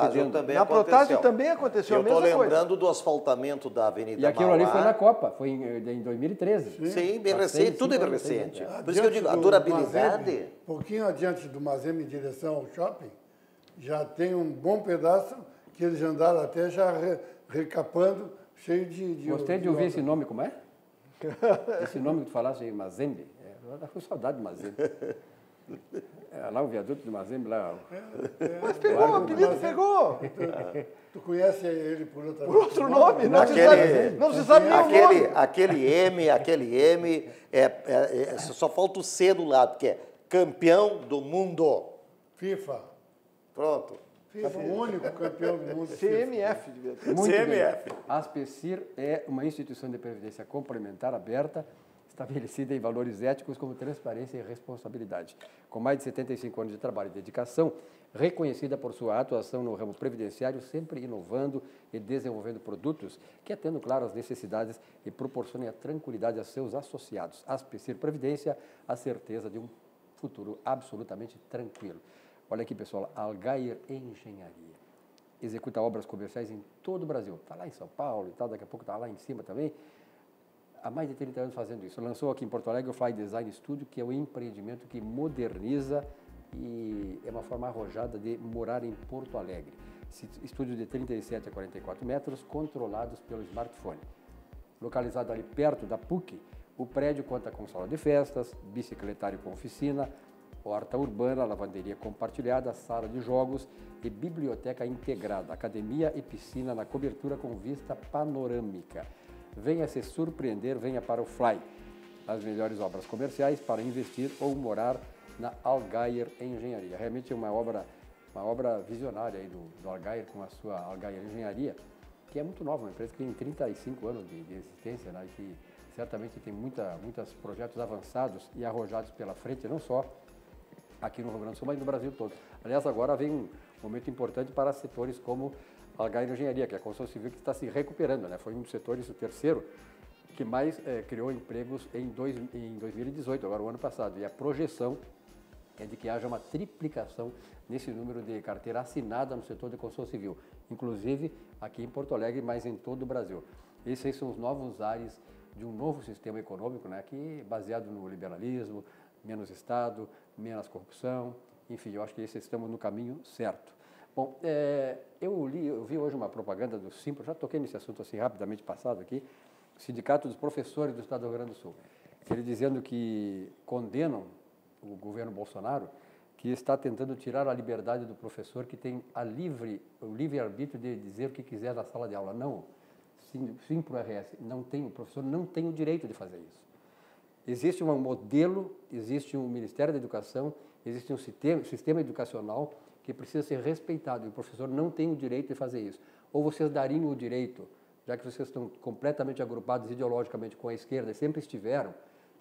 Speaker 1: cedendo.
Speaker 2: Na Protásio também aconteceu a mesma coisa.
Speaker 3: Eu estou lembrando do asfaltamento da Avenida
Speaker 1: E aquilo
Speaker 3: Mauá.
Speaker 1: ali foi na Copa, foi em 2013.
Speaker 3: Sim, bem recente, tudo é bem recente. Por isso que eu digo, a durabilidade...
Speaker 4: Um pouquinho adiante do Mazembe, em direção ao shopping, já tem um bom pedaço que eles andaram até já recapando, cheio de...
Speaker 1: Gostei de ouvir esse nome, como é? Esse nome que tu falaste aí, Mazembe. Eu estou com saudade de Mazembe. Lá o viaduto de Mazembe, lá...
Speaker 2: Mas pegou, o apelido pegou.
Speaker 4: Tu conhece ele por
Speaker 2: outro nome? Não se sabe nem o nome.
Speaker 3: Aquele M, só falta o C do lado, que é campeão do mundo.
Speaker 4: FIFA.
Speaker 3: Pronto.
Speaker 4: FIFA, o único campeão do mundo.
Speaker 2: CMF, devia ter.
Speaker 3: CMF.
Speaker 1: A Aspecir é uma instituição de previdência complementar aberta, estabelecida em valores éticos como transparência e responsabilidade. Com mais de 75 anos de trabalho e dedicação, reconhecida por sua atuação no ramo previdenciário, sempre inovando e desenvolvendo produtos que atendam, claro, às necessidades e proporcionem a tranquilidade a seus associados. Aspecir Previdência, a certeza de um futuro absolutamente tranquilo. Olha aqui, pessoal, Algair Engenharia. Executa obras comerciais em todo o Brasil. Está lá em São Paulo e tal, daqui a pouco está lá em cima também. Há mais de 30 anos fazendo isso. Lançou aqui em Porto Alegre o Fly Design Studio, que é um empreendimento que moderniza e é uma forma arrojada de morar em Porto Alegre. Estúdio de 37 a 44 metros, controlados pelo smartphone. Localizado ali perto da PUC, o prédio conta com sala de festas, bicicletário com oficina, horta urbana, lavanderia compartilhada, sala de jogos e biblioteca integrada, academia e piscina na cobertura com vista panorâmica. Venha se surpreender, venha para o Fly. As melhores obras comerciais para investir ou morar na Algair Engenharia. Realmente é uma obra visionária aí do Algair, com a sua Algair Engenharia, que é muito nova, uma empresa que tem 35 anos de existência, né, e que certamente tem muitos projetos avançados e arrojados pela frente, não só aqui no Rio Grande do Sul, mas no Brasil todo. Aliás, agora vem um momento importante para setores como a Algair Engenharia, que é a construção civil que está se recuperando, né? Foi um dos setores, o terceiro, que mais criou empregos em 2018, agora o ano passado. E a projeção é de que haja uma triplicação nesse número de carteira assinada no setor de construção civil, inclusive aqui em Porto Alegre, mas em todo o Brasil. Esses aí são os novos ares de um novo sistema econômico, né, que baseado no liberalismo, menos Estado, menos corrupção, enfim, eu acho que estamos no caminho certo. Bom, eu vi hoje uma propaganda do Simpro, já toquei nesse assunto assim rapidamente passado aqui, Sindicato dos Professores do Estado do Rio Grande do Sul, ele dizendo que condenam o governo Bolsonaro, que está tentando tirar a liberdade do professor, que tem o livre-arbítrio de dizer o que quiser na sala de aula. Não, Simpro-RS, o professor não tem o direito de fazer isso. Existe um modelo, existe um Ministério da Educação, existe um sistema educacional que precisa ser respeitado, e o professor não tem o direito de fazer isso. Ou vocês dariam o direito, já que vocês estão completamente agrupados ideologicamente com a esquerda e sempre estiveram,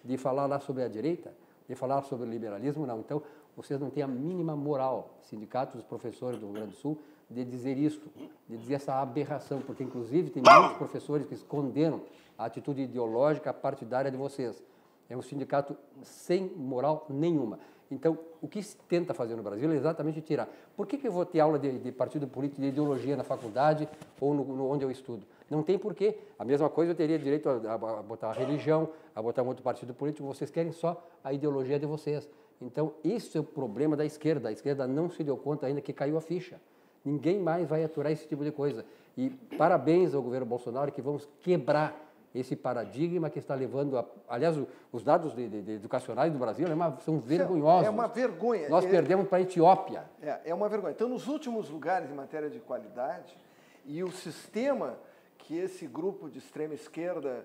Speaker 1: de falar lá sobre a direita, de falar sobre o liberalismo? Não. Então, vocês não têm a mínima moral, sindicatos dos professores do Rio Grande do Sul, de dizer isso, de dizer essa aberração, porque, inclusive, tem muitos professores que condenam a atitude ideológica partidária de vocês. É um sindicato sem moral nenhuma. Então, o que se tenta fazer no Brasil é exatamente tirar. Por que eu vou ter aula de partido político, de ideologia na faculdade ou onde eu estudo? Não tem porquê. A mesma coisa eu teria direito a botar a religião, a botar um outro partido político. Vocês querem só a ideologia de vocês. Então, isso é o problema da esquerda. A esquerda não se deu conta ainda que caiu a ficha. Ninguém mais vai aturar esse tipo de coisa. E parabéns ao governo Bolsonaro, que vamos quebrar esse paradigma que está levando a... Aliás, os dados educacionais do Brasil são vergonhosos.
Speaker 2: É uma vergonha.
Speaker 1: Nós perdemos para a Etiópia.
Speaker 2: É uma vergonha. Então, nos últimos lugares em matéria de qualidade, e o sistema que esse grupo de extrema esquerda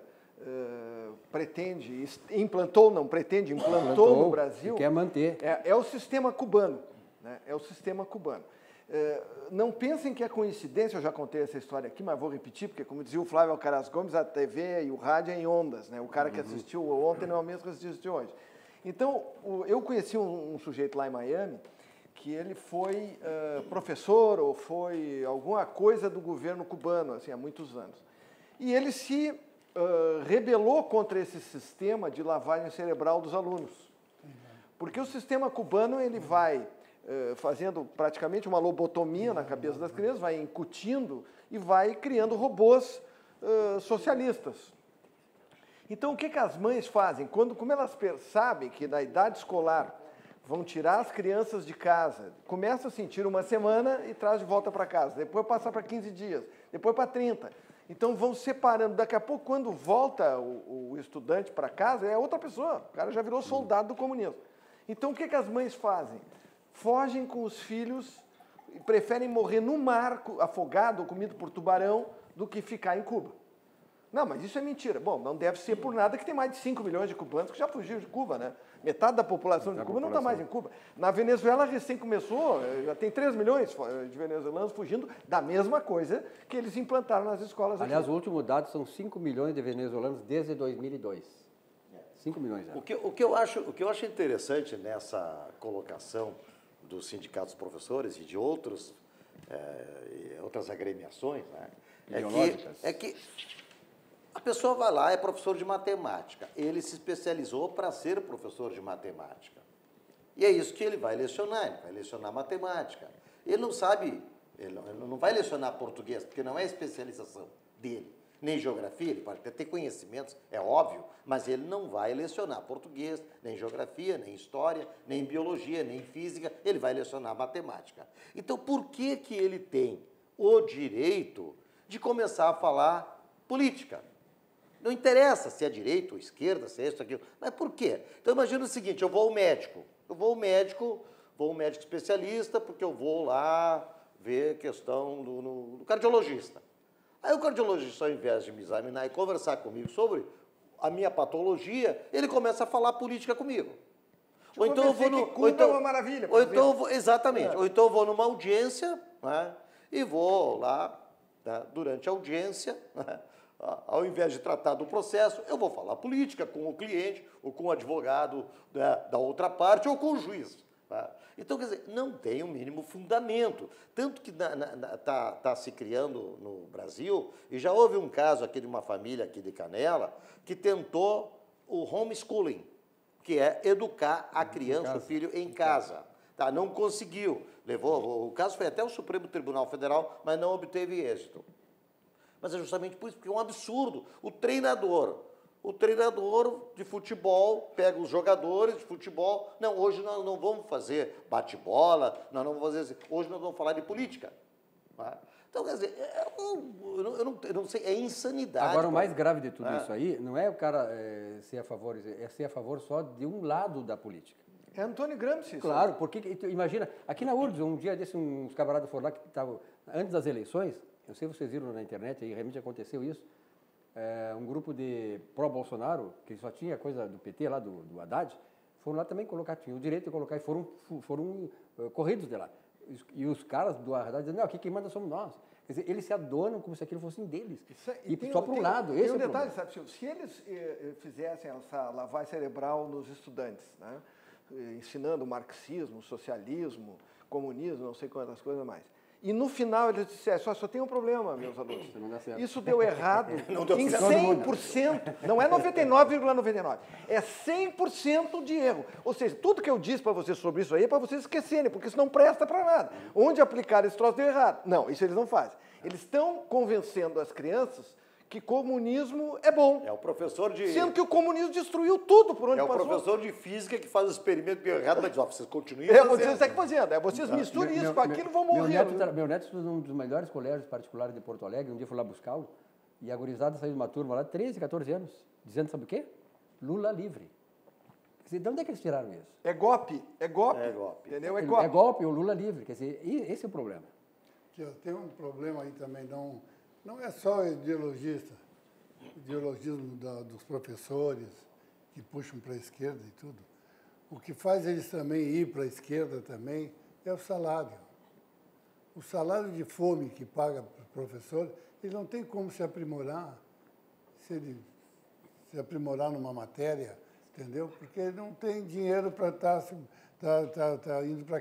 Speaker 2: implantou no Brasil...
Speaker 1: Quer manter.
Speaker 2: É o sistema cubano. Né? É o sistema cubano. Não pensem que é coincidência, eu já contei essa história aqui, mas vou repetir, porque, como dizia o Flávio Alcaraz Gomes, a TV e o rádio é em ondas, né? O cara que assistiu ontem não é o mesmo que assistiu hoje. Então, eu conheci um sujeito lá em Miami, que ele foi professor ou foi alguma coisa do governo cubano, assim, há muitos anos. E ele se rebelou contra esse sistema de lavagem cerebral dos alunos. Porque o sistema cubano, ele vai... fazendo praticamente uma lobotomia na cabeça das crianças, vai incutindo e vai criando robôs socialistas. Então, o que as mães fazem? Como elas sabem que na idade escolar vão tirar as crianças de casa, começa a sentir uma semana e traz de volta para casa, depois passa para 15 dias, depois para 30. Então, vão separando. Daqui a pouco, quando volta o estudante para casa, é outra pessoa. O cara já virou soldado do comunismo. Então, o que as mães fazem? Fogem com os filhos e preferem morrer no mar, afogado ou comido por tubarão, do que ficar em Cuba. Não, mas isso é mentira. Bom, não deve ser por nada que tem mais de 5 milhões de cubanos que já fugiram de Cuba, né? Metade da população de Cuba não está mais em Cuba. Na Venezuela, recém começou, já tem 3 milhões de venezuelanos fugindo da mesma coisa que eles implantaram nas escolas aqui.
Speaker 1: Aliás, o último dado são 5 milhões de venezuelanos desde 2002. 5 milhões.
Speaker 3: O que eu acho interessante nessa colocação dos sindicatos professores e de outras agremiações, né, é que a pessoa vai lá, é professor de matemática, ele se especializou para ser professor de matemática. E é isso que ele vai lecionar matemática. Ele não sabe, ele não vai lecionar português, porque não é especialização dele. Nem geografia, ele pode até ter conhecimentos, é óbvio, mas ele não vai lecionar português, nem geografia, nem história, nem biologia, nem física, ele vai lecionar matemática. Então, por que ele tem o direito de começar a falar política? Não interessa se é direita ou esquerda, se é isso ou aquilo, mas por quê? Então, imagina o seguinte, eu vou ao médico, Eu vou ao médico especialista, porque eu vou lá ver questão do cardiologista. Aí o cardiologista, ao invés de me examinar e conversar comigo sobre a minha patologia, ele começa a falar política comigo. Ou então eu vou
Speaker 2: é uma maravilha.
Speaker 3: Exatamente. Ou então eu vou numa audiência, né, e vou lá, né, durante a audiência, né, ao invés de tratar do processo, eu vou falar política com o cliente, ou com o advogado, né, da outra parte, ou com o juiz. Tá? Então, quer dizer, não tem o mínimo fundamento. Tanto que está se criando no Brasil, e já houve um caso aqui de uma família aqui de Canela, que tentou o homeschooling, que é educar a criança, o filho, em casa. Tá? Não conseguiu. O caso foi até o Supremo Tribunal Federal, mas não obteve êxito. Mas é justamente por isso, porque é um absurdo. O treinador de futebol pega os jogadores de futebol. Não, hoje nós não vamos fazer bate-bola, nós não vamos fazer. Hoje nós vamos falar de política. Tá? Então, quer dizer, eu não sei, é insanidade.
Speaker 1: Agora, o mais grave de tudo isso aí não é o cara ser a favor, é ser a favor só de um lado da política.
Speaker 2: É Antônio Gramsci.
Speaker 1: Claro, porque, imagina, aqui na URGS, um dia desse, uns camaradas foram lá que estavam, antes das eleições, eu sei se vocês viram na internet, aí realmente aconteceu isso, um grupo de pró-Bolsonaro, que só tinha coisa do PT lá, do Haddad, foram lá também colocar, tinham o direito de colocar, e foram corridos de lá. E os caras do Haddad dizendo, não, aqui quem manda somos nós. Quer dizer, eles se adonam como se aquilo fossem deles. E só para um lado, esse é o
Speaker 2: detalhe,
Speaker 1: problema.
Speaker 2: sabe, se eles fizessem essa lavagem cerebral nos estudantes, né, ensinando marxismo, socialismo, comunismo, não sei quantas coisas mais, e no final eles dissessem, só tem um problema, meus alunos, isso deu errado em 100%, não é 99,99, é 100% de erro. Ou seja, tudo que eu disse para vocês sobre isso aí é para vocês esquecerem, porque isso não presta para nada. Onde aplicar esse troço deu errado. Não, isso eles não fazem. Eles estão convencendo as crianças que comunismo é bom.
Speaker 3: É o professor de...
Speaker 2: Sendo que o comunismo destruiu tudo por onde passou.
Speaker 3: É o professor de física que faz o experimento meio errado, mas diz, vocês continuem
Speaker 2: fazendo. Vocês têm que fazer. Vocês misturam isso com aquilo, vão morrer.
Speaker 1: Meu neto estuda num dos melhores colégios particulares de Porto Alegre, um dia eu fui lá buscá-lo, e a gurizada saiu de uma turma lá, 13, 14 anos, dizendo, sabe o quê? Lula livre. Quer dizer, de onde é que eles tiraram isso?
Speaker 2: É golpe.
Speaker 3: É golpe.
Speaker 2: Entendeu?
Speaker 1: É golpe, o Lula livre. Quer dizer, esse é o problema.
Speaker 4: Tem um problema aí também, não é só ideologismo dos professores que puxam para a esquerda e tudo. O que faz eles também ir para a esquerda também é o salário. O salário de fome que paga para o professor, ele não tem como se aprimorar, se aprimorar numa matéria, entendeu? Porque ele não tem dinheiro para estar indo para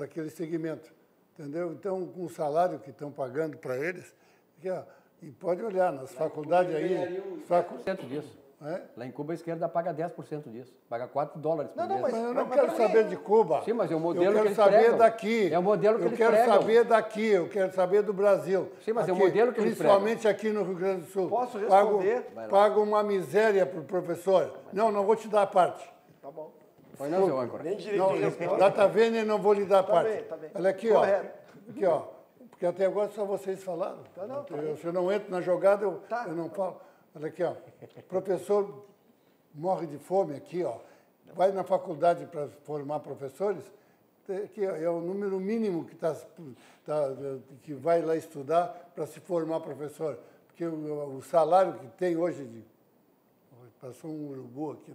Speaker 4: aquele segmento, entendeu? Então, com o salário que estão pagando para eles, e pode olhar nas faculdades aí...
Speaker 1: 10% disso.
Speaker 4: É?
Speaker 1: Lá em Cuba, a esquerda paga 10% disso. Paga $4 por mês.
Speaker 4: Mas eu não quero saber de Cuba.
Speaker 1: Sim, mas é o modelo que eles
Speaker 4: pregam. Eu quero saber
Speaker 1: daqui. É o modelo que eles pregam.
Speaker 4: Eu quero saber daqui, eu quero saber do Brasil.
Speaker 1: Sim, mas
Speaker 4: aqui,
Speaker 1: é o modelo que eles pregam.
Speaker 4: Principalmente aqui no Rio Grande do Sul.
Speaker 2: Posso responder?
Speaker 4: Pago uma miséria para o professor. Não vou te dar a parte.
Speaker 2: Tá bom.
Speaker 1: Pois não, seu âncora.
Speaker 2: Nem direito de resposta.
Speaker 4: Data vênia, não vou lhe dar a parte.
Speaker 2: Tá bem.
Speaker 4: Olha aqui,
Speaker 2: Correto.
Speaker 4: ó. Porque até agora só vocês falaram. Se eu não entro na jogada, eu não falo. Olha aqui, ó. O professor morre de fome aqui, ó. Vai na faculdade para formar professores, que é o número mínimo que vai lá estudar para se formar professor. Porque o salário que tem hoje, passou um urubu aqui,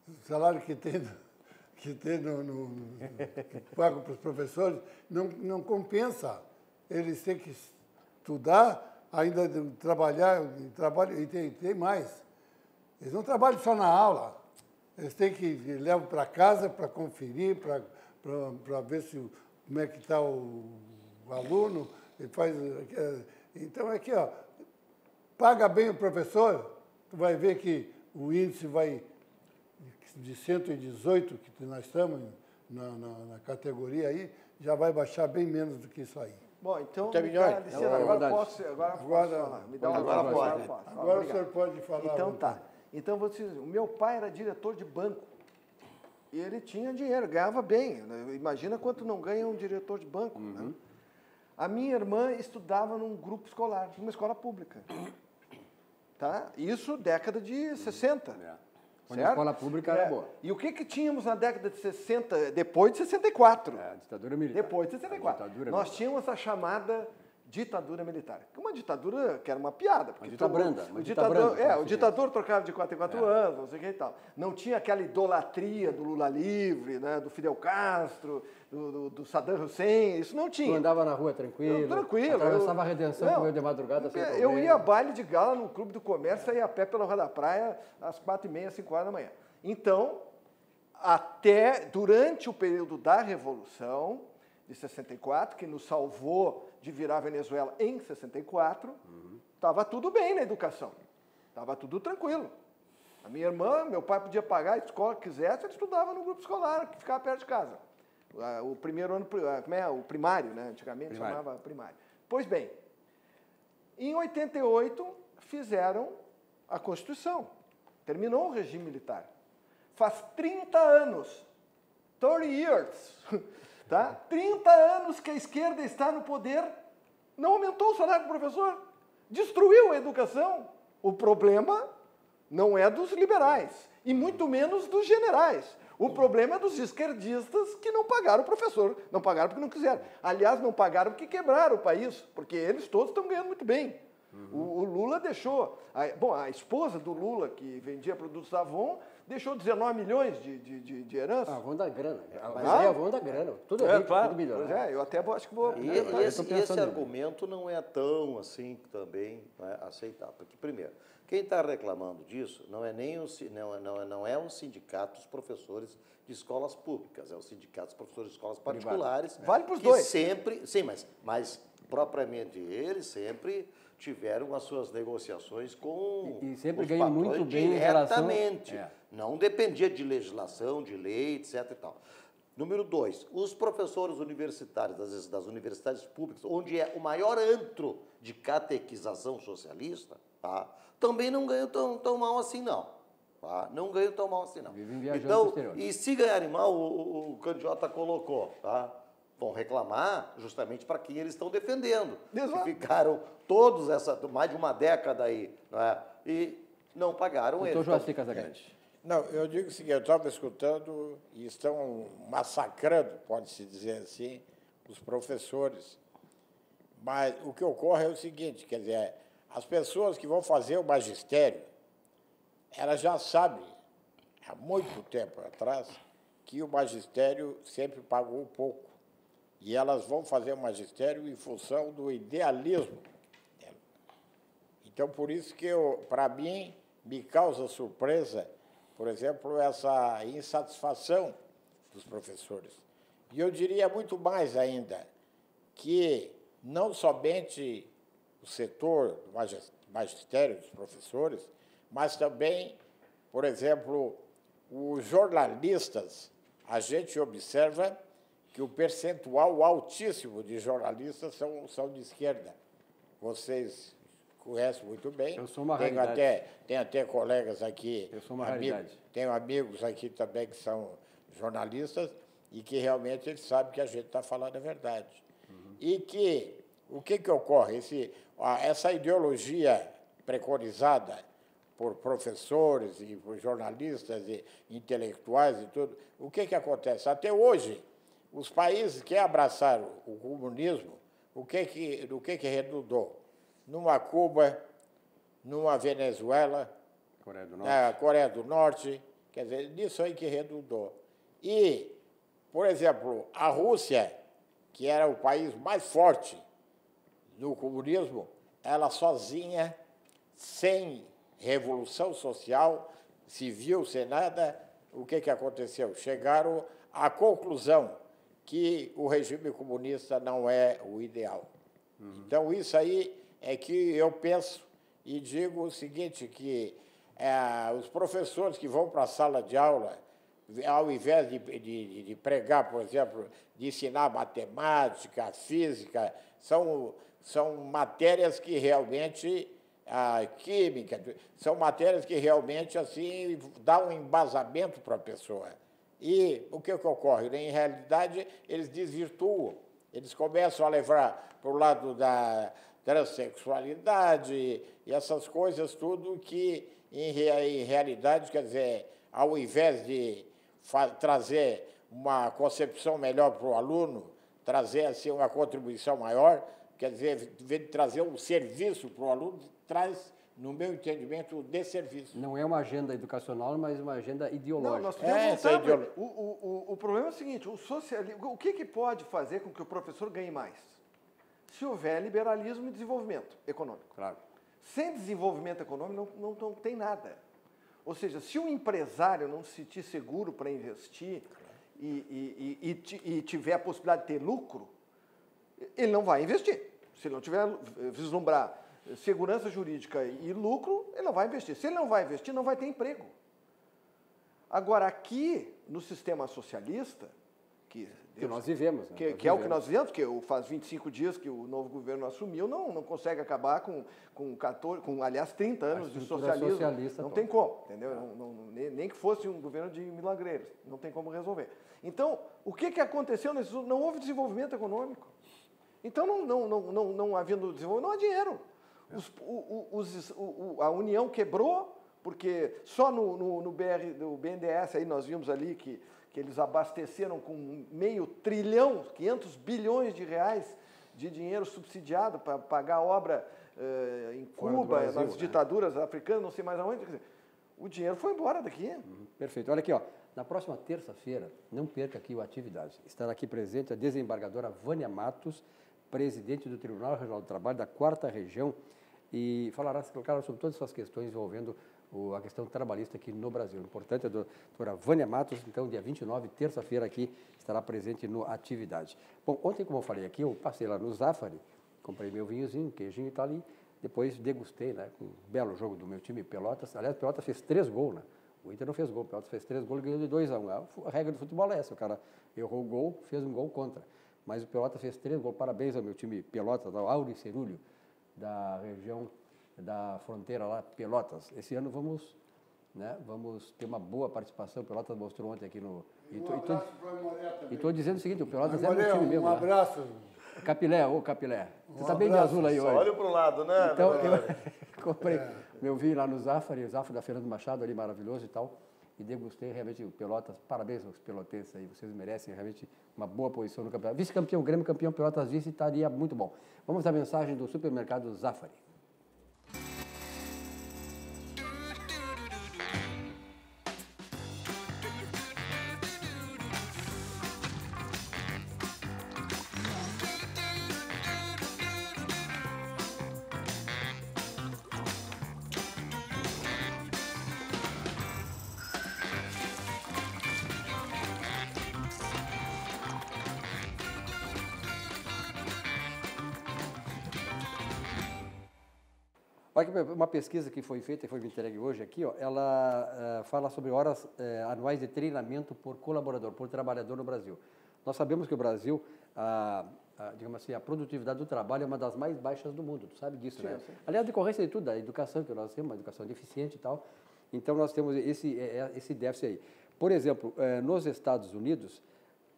Speaker 4: o salário que tem pago para os professores, não compensa. Eles têm que estudar, ainda trabalhar, e tem mais. Eles não trabalham só na aula, eles têm que levar para casa para conferir, para ver como é que está o aluno. Ele faz, então, aqui, ó, paga bem o professor, tu vai ver que o índice vai de 118, que nós estamos na categoria aí, já vai baixar bem menos do que isso aí.
Speaker 2: Bom, então,
Speaker 1: agora
Speaker 2: posso falar. Me dá uma
Speaker 3: agora
Speaker 2: pode.
Speaker 4: Agora o senhor pode falar.
Speaker 2: Então tá. Então, vou dizer, o meu pai era diretor de banco. E ele tinha dinheiro, ganhava bem. Imagina quanto não ganha um diretor de banco. Né? A minha irmã estudava num grupo escolar, numa escola pública. Tá? Isso década de 60.
Speaker 1: Quando a escola pública era boa.
Speaker 2: E o que tínhamos na década de 60, depois de 64?
Speaker 1: A ditadura militar.
Speaker 2: Depois de 64. Nós tínhamos a chamada ditadura militar. Uma ditadura que era uma piada. Porque o ditador trocava de 4 em 4 anos, não sei o que e tal. Não tinha aquela idolatria do Lula livre, né, do Fidel Castro, do Saddam Hussein, isso não tinha.
Speaker 1: Tu andava na rua tranquilo?
Speaker 2: Tranquilo.
Speaker 1: Atravessava a Redenção com eu de madrugada sem problema.
Speaker 2: Eu ia a baile de gala no Clube do Comércio, ia a pé pela Rua da Praia às 4h30, 5 horas da manhã. Então, até durante o período da Revolução de 64, que nos salvou de virar a Venezuela em 64, estava tudo bem na educação. Estava tudo tranquilo. A minha irmã, meu pai podia pagar a escola que quisesse, ele estudava no grupo escolar, que ficava perto de casa. O primeiro ano, o primário, né? Antigamente chamava primário. Pois bem, em 88 fizeram a Constituição. Terminou o regime militar. Faz 30 anos, 30 years, tá? 30 anos que a esquerda está no poder, não aumentou o salário do professor, destruiu a educação. O problema não é dos liberais, e muito menos dos generais. O problema é dos esquerdistas que não pagaram o professor, não pagaram porque não quiseram. Aliás, não pagaram porque quebraram o país, porque eles todos estão ganhando muito bem. O Lula deixou... a esposa do Lula, que vendia produtos Avon, deixou 19 milhões de herança.
Speaker 1: Avon da grana. Mas é Avon da grana. Tudo é rico,
Speaker 2: claro.
Speaker 1: tudo milionário.
Speaker 2: Pois eu até acho que vou...
Speaker 3: E esse argumento não é tão assim também aceitável. Porque, primeiro, quem está reclamando disso não é nem não é o sindicato dos professores de escolas públicas, é o sindicato dos professores de escolas particulares.
Speaker 2: Vale para os dois.
Speaker 3: Sempre, sim, mas propriamente eles sempre tiveram as suas negociações com
Speaker 1: e sempre
Speaker 3: os
Speaker 1: ganham
Speaker 3: patrões
Speaker 1: muito bem em relação...
Speaker 3: diretamente. Não dependia de legislação, de lei, etc. e tal. Número 2, os professores universitários das universidades públicas, onde é o maior antro de catequização socialista, tá, também não ganham tão mal assim, não. Tá? Não ganham tão mal assim, não.
Speaker 1: Vivem viajando
Speaker 3: então,
Speaker 1: pro exterior.
Speaker 3: e se ganharem mal, o candidato colocou, tá? Vão reclamar justamente para quem eles estão defendendo.
Speaker 2: Exato.
Speaker 3: Que ficaram todos mais de uma década aí, não é? E não pagaram eles.
Speaker 1: Doutor Joacir Casagrande.
Speaker 5: Não, eu digo o seguinte, eu estava escutando e estão massacrando, pode-se dizer assim, os professores. Mas o que ocorre é o seguinte, quer dizer, as pessoas que vão fazer o magistério, elas já sabem, há muito tempo atrás, que o magistério sempre pagou pouco. E elas vão fazer o magistério em função do idealismo. Então, por isso que, para mim, me causa surpresa, por exemplo, essa insatisfação dos professores. E eu diria muito mais ainda, que não somente o setor do magistério dos professores, mas também, por exemplo, os jornalistas, a gente observa que o percentual altíssimo de jornalistas são de esquerda. Vocês conhecem muito bem.
Speaker 1: Eu sou uma raridade.
Speaker 5: Tenho até colegas aqui.
Speaker 1: Eu sou uma raridade.
Speaker 5: Tenho amigos aqui também que são jornalistas e que realmente eles sabem que a gente está falando a verdade. E que o que ocorre? Essa ideologia preconizada por professores e por jornalistas e intelectuais e tudo, o que acontece? Até hoje, os países que abraçaram o comunismo, o que redundou? Numa Cuba, numa Venezuela, Coreia do Norte, quer dizer, nisso aí que redundou. E, por exemplo, a Rússia, que era o país mais forte no comunismo, ela sozinha, sem revolução social, civil, sem nada, o que aconteceu? Chegaram à conclusão que o regime comunista não é o ideal. Então, isso aí é que eu penso e digo o seguinte, que os professores que vão para a sala de aula, ao invés de pregar, por exemplo, de ensinar matemática, física, são matérias que realmente, química, são matérias que realmente assim, dão um embasamento para a pessoa. E o que ocorre? Em realidade, eles desvirtuam, eles começam a levar para o lado da transexualidade e essas coisas tudo que em realidade, quer dizer, ao invés de trazer uma concepção melhor para o aluno, trazer assim, uma contribuição maior, quer dizer, em vez de trazer um serviço para o aluno, traz, no meu entendimento, o desserviço.
Speaker 1: Não é uma agenda educacional, mas uma agenda ideológica.
Speaker 2: Não, nós podemos voltar. O problema é o seguinte, o que pode fazer com que o professor ganhe mais? Se houver liberalismo e desenvolvimento econômico.
Speaker 1: Claro.
Speaker 2: Sem desenvolvimento econômico não tem nada. Ou seja, se um empresário não se sentir seguro para investir e tiver a possibilidade de ter lucro, ele não vai investir. Se ele não tiver vislumbrar segurança jurídica e lucro, ele não vai investir. Se ele não vai investir, não vai ter emprego. Agora, aqui, no sistema socialista, que
Speaker 1: nós vivemos, né?
Speaker 2: Que é o que nós vivemos, que faz 25 dias que o novo governo assumiu, não consegue acabar com 30 anos de socialismo. Não tem como, entendeu? Nem que fosse um governo de milagreiros, não tem como resolver. Então, o que aconteceu nesse? Não houve desenvolvimento econômico. Então, não havendo desenvolvimento, não há dinheiro. A União quebrou, porque só no BNDES, aí nós vimos ali que eles abasteceram com meio trilhão, 500 bilhões de reais de dinheiro subsidiado para pagar obra em Cuba, Brasil, nas ditaduras africanas, não sei mais aonde. Quer dizer, o dinheiro foi embora daqui.
Speaker 1: Perfeito. Olha aqui, ó. Na próxima terça-feira, não perca aqui o Atividade. Estará aqui presente a desembargadora Vânia Matos, presidente do Tribunal Regional do Trabalho da 4ª Região, e falará sobre todas essas questões envolvendo a questão trabalhista aqui no Brasil. O importante é a doutora Vânia Matos, então, dia 29, terça-feira, aqui, estará presente no Atividade. Bom, ontem, como eu falei aqui, eu passei lá no Zafari, comprei meu vinhozinho, queijinho e tal ali, depois degustei, né, com um belo jogo do meu time Pelotas. Aliás, Pelotas fez 3 gols, né? O Inter não fez gol, Pelotas fez 3 gols e ganhou de 2-1. A regra do futebol é essa, o cara errou o gol, fez um gol contra. Mas o Pelotas fez 3 gols, parabéns ao meu time Pelotas, ao Auri Cerulho, da região da fronteira lá, Pelotas. Esse ano vamos ter uma boa participação. O Pelotas mostrou ontem aqui no... E estou dizendo o seguinte, o Pelotas é meu time mesmo.
Speaker 4: Um abraço.
Speaker 1: Capilé, ô Capilé. Você está bem de azul aí hoje.
Speaker 3: Olha para o lado, né?
Speaker 1: Então, eu comprei meu vinho lá no Zafari, o Zafari da Fernando Machado, ali maravilhoso e tal, e degustei realmente o Pelotas. Parabéns aos pelotenses aí, vocês merecem realmente uma boa posição no campeonato. Vice-campeão, Grêmio campeão, Pelotas vice, estaria muito bom. Vamos à mensagem do supermercado Zafari. Uma pesquisa que foi feita e foi me entregue hoje aqui, ó, ela fala sobre horas anuais de treinamento por colaborador, por trabalhador no Brasil. Nós sabemos que o Brasil, digamos assim, a produtividade do trabalho é uma das mais baixas do mundo, tu sabe disso, né? Sim. Aliás, a decorrência de tudo, da educação que nós temos, uma educação deficiente e tal, então nós temos esse déficit aí. Por exemplo, nos Estados Unidos,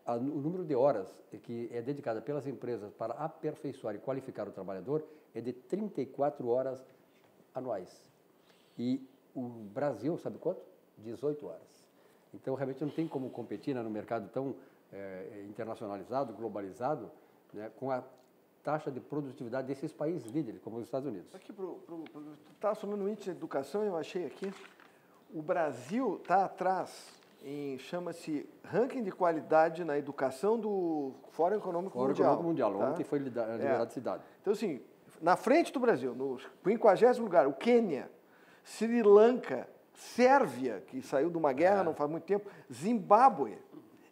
Speaker 1: o número de horas que é dedicada pelas empresas para aperfeiçoar e qualificar o trabalhador é de 34 horas anuais. E o Brasil, sabe quanto? 18 horas. Então, realmente não tem como competir, né, no mercado tão internacionalizado, globalizado, né, com a taxa de produtividade desses países líderes, como os Estados Unidos.
Speaker 2: Aqui, está assumindo o índice de educação, eu achei aqui, o Brasil está atrás, chama-se ranking de qualidade na educação do Fórum Econômico Mundial.
Speaker 1: Tá? Ontem foi liberado esse dado.
Speaker 2: Então, assim, na frente do Brasil, no 50º lugar, o Quênia, Sri Lanka, Sérvia, que saiu de uma guerra não faz muito tempo, Zimbábue,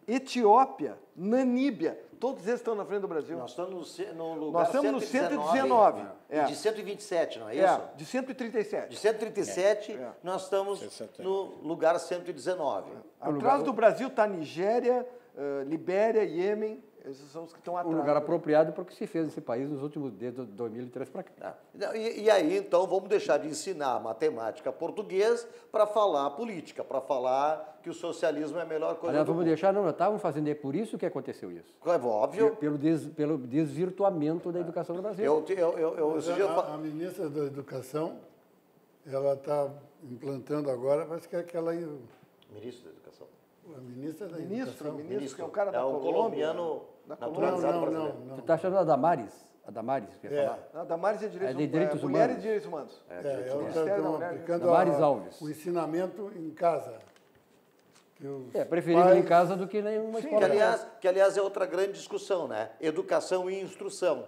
Speaker 2: Etiópia, Namíbia, todos esses estão na frente do Brasil.
Speaker 3: Nós estamos no lugar
Speaker 2: 119.
Speaker 3: E de 127, não é isso?
Speaker 2: De 137.
Speaker 3: De 137, nós estamos no lugar 119.
Speaker 2: Atrás do Brasil está Nigéria, Libéria, Iêmen. Esses são os que estão atrás.
Speaker 1: Um lugar apropriado para o que se fez nesse país nos últimos desde 2003 para cá.
Speaker 3: E aí, então, vamos deixar de ensinar matemática português para falar política, para falar que o socialismo é a melhor coisa do mundo.
Speaker 1: Não, estavam fazendo, é por isso que aconteceu isso.
Speaker 3: É óbvio.
Speaker 1: Pelo desvirtuamento da educação no Brasil.
Speaker 4: A ministra da Educação, ela está implantando agora, parece que é aquela...
Speaker 3: Ministro da Educação.
Speaker 4: A ministra da
Speaker 2: Ministro,
Speaker 4: Educação.
Speaker 2: que é um cara da
Speaker 3: É um
Speaker 2: Colômbia.
Speaker 3: colombiano
Speaker 2: Da
Speaker 3: naturalizado
Speaker 4: Não,
Speaker 3: brasileiro.
Speaker 4: não.
Speaker 1: Tu está achando a Damares? A Damares, que ia falar?
Speaker 2: A Damares é
Speaker 1: de direitos
Speaker 2: Mulher e
Speaker 1: humanos.
Speaker 2: Direitos Humanos.
Speaker 4: Estão aplicando
Speaker 1: Damares Alves.
Speaker 4: o ensinamento em casa. Que os
Speaker 1: É preferível
Speaker 4: pais-
Speaker 1: em casa do que em uma escola.
Speaker 3: Que, aliás, é outra grande discussão, né? Educação e instrução.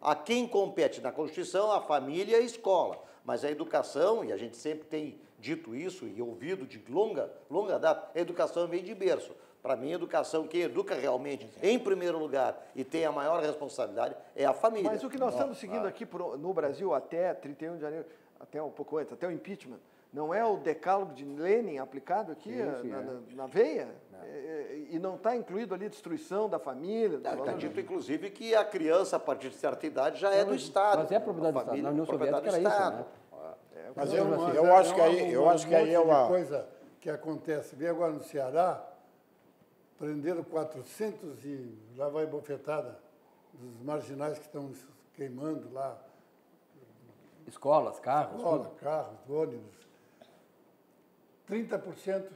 Speaker 3: A quem compete na Constituição, a família e a escola. Mas a educação, e a gente sempre tem dito isso e ouvido de longa data, a educação vem de berço. Para mim, a educação, quem educa realmente, em primeiro lugar, e tem a maior responsabilidade, é a família.
Speaker 2: Mas o que nós estamos seguindo aqui no Brasil até 31 de janeiro, até um pouco antes, até o impeachment, não é o decálogo de Lenin aplicado aqui na veia? E não está incluído ali a destruição da família?
Speaker 3: Está dito, inclusive, que a criança, a partir de certa idade, já é do Estado.
Speaker 1: Mas é propriedade do Estado.
Speaker 3: família
Speaker 1: Na União
Speaker 3: é propriedade
Speaker 1: Soviética era
Speaker 3: do
Speaker 1: isso,
Speaker 3: Estado.
Speaker 1: né?
Speaker 5: Mas
Speaker 4: Mas
Speaker 5: eu acho que aí é
Speaker 4: um monte
Speaker 5: uma...
Speaker 4: de coisa que acontece. Vem agora no Ceará, prenderam 400 e lá vai bofetada dos marginais que estão queimando lá,
Speaker 1: Escolas, carros,
Speaker 4: escola,
Speaker 1: tudo.
Speaker 4: carros, ônibus. 30%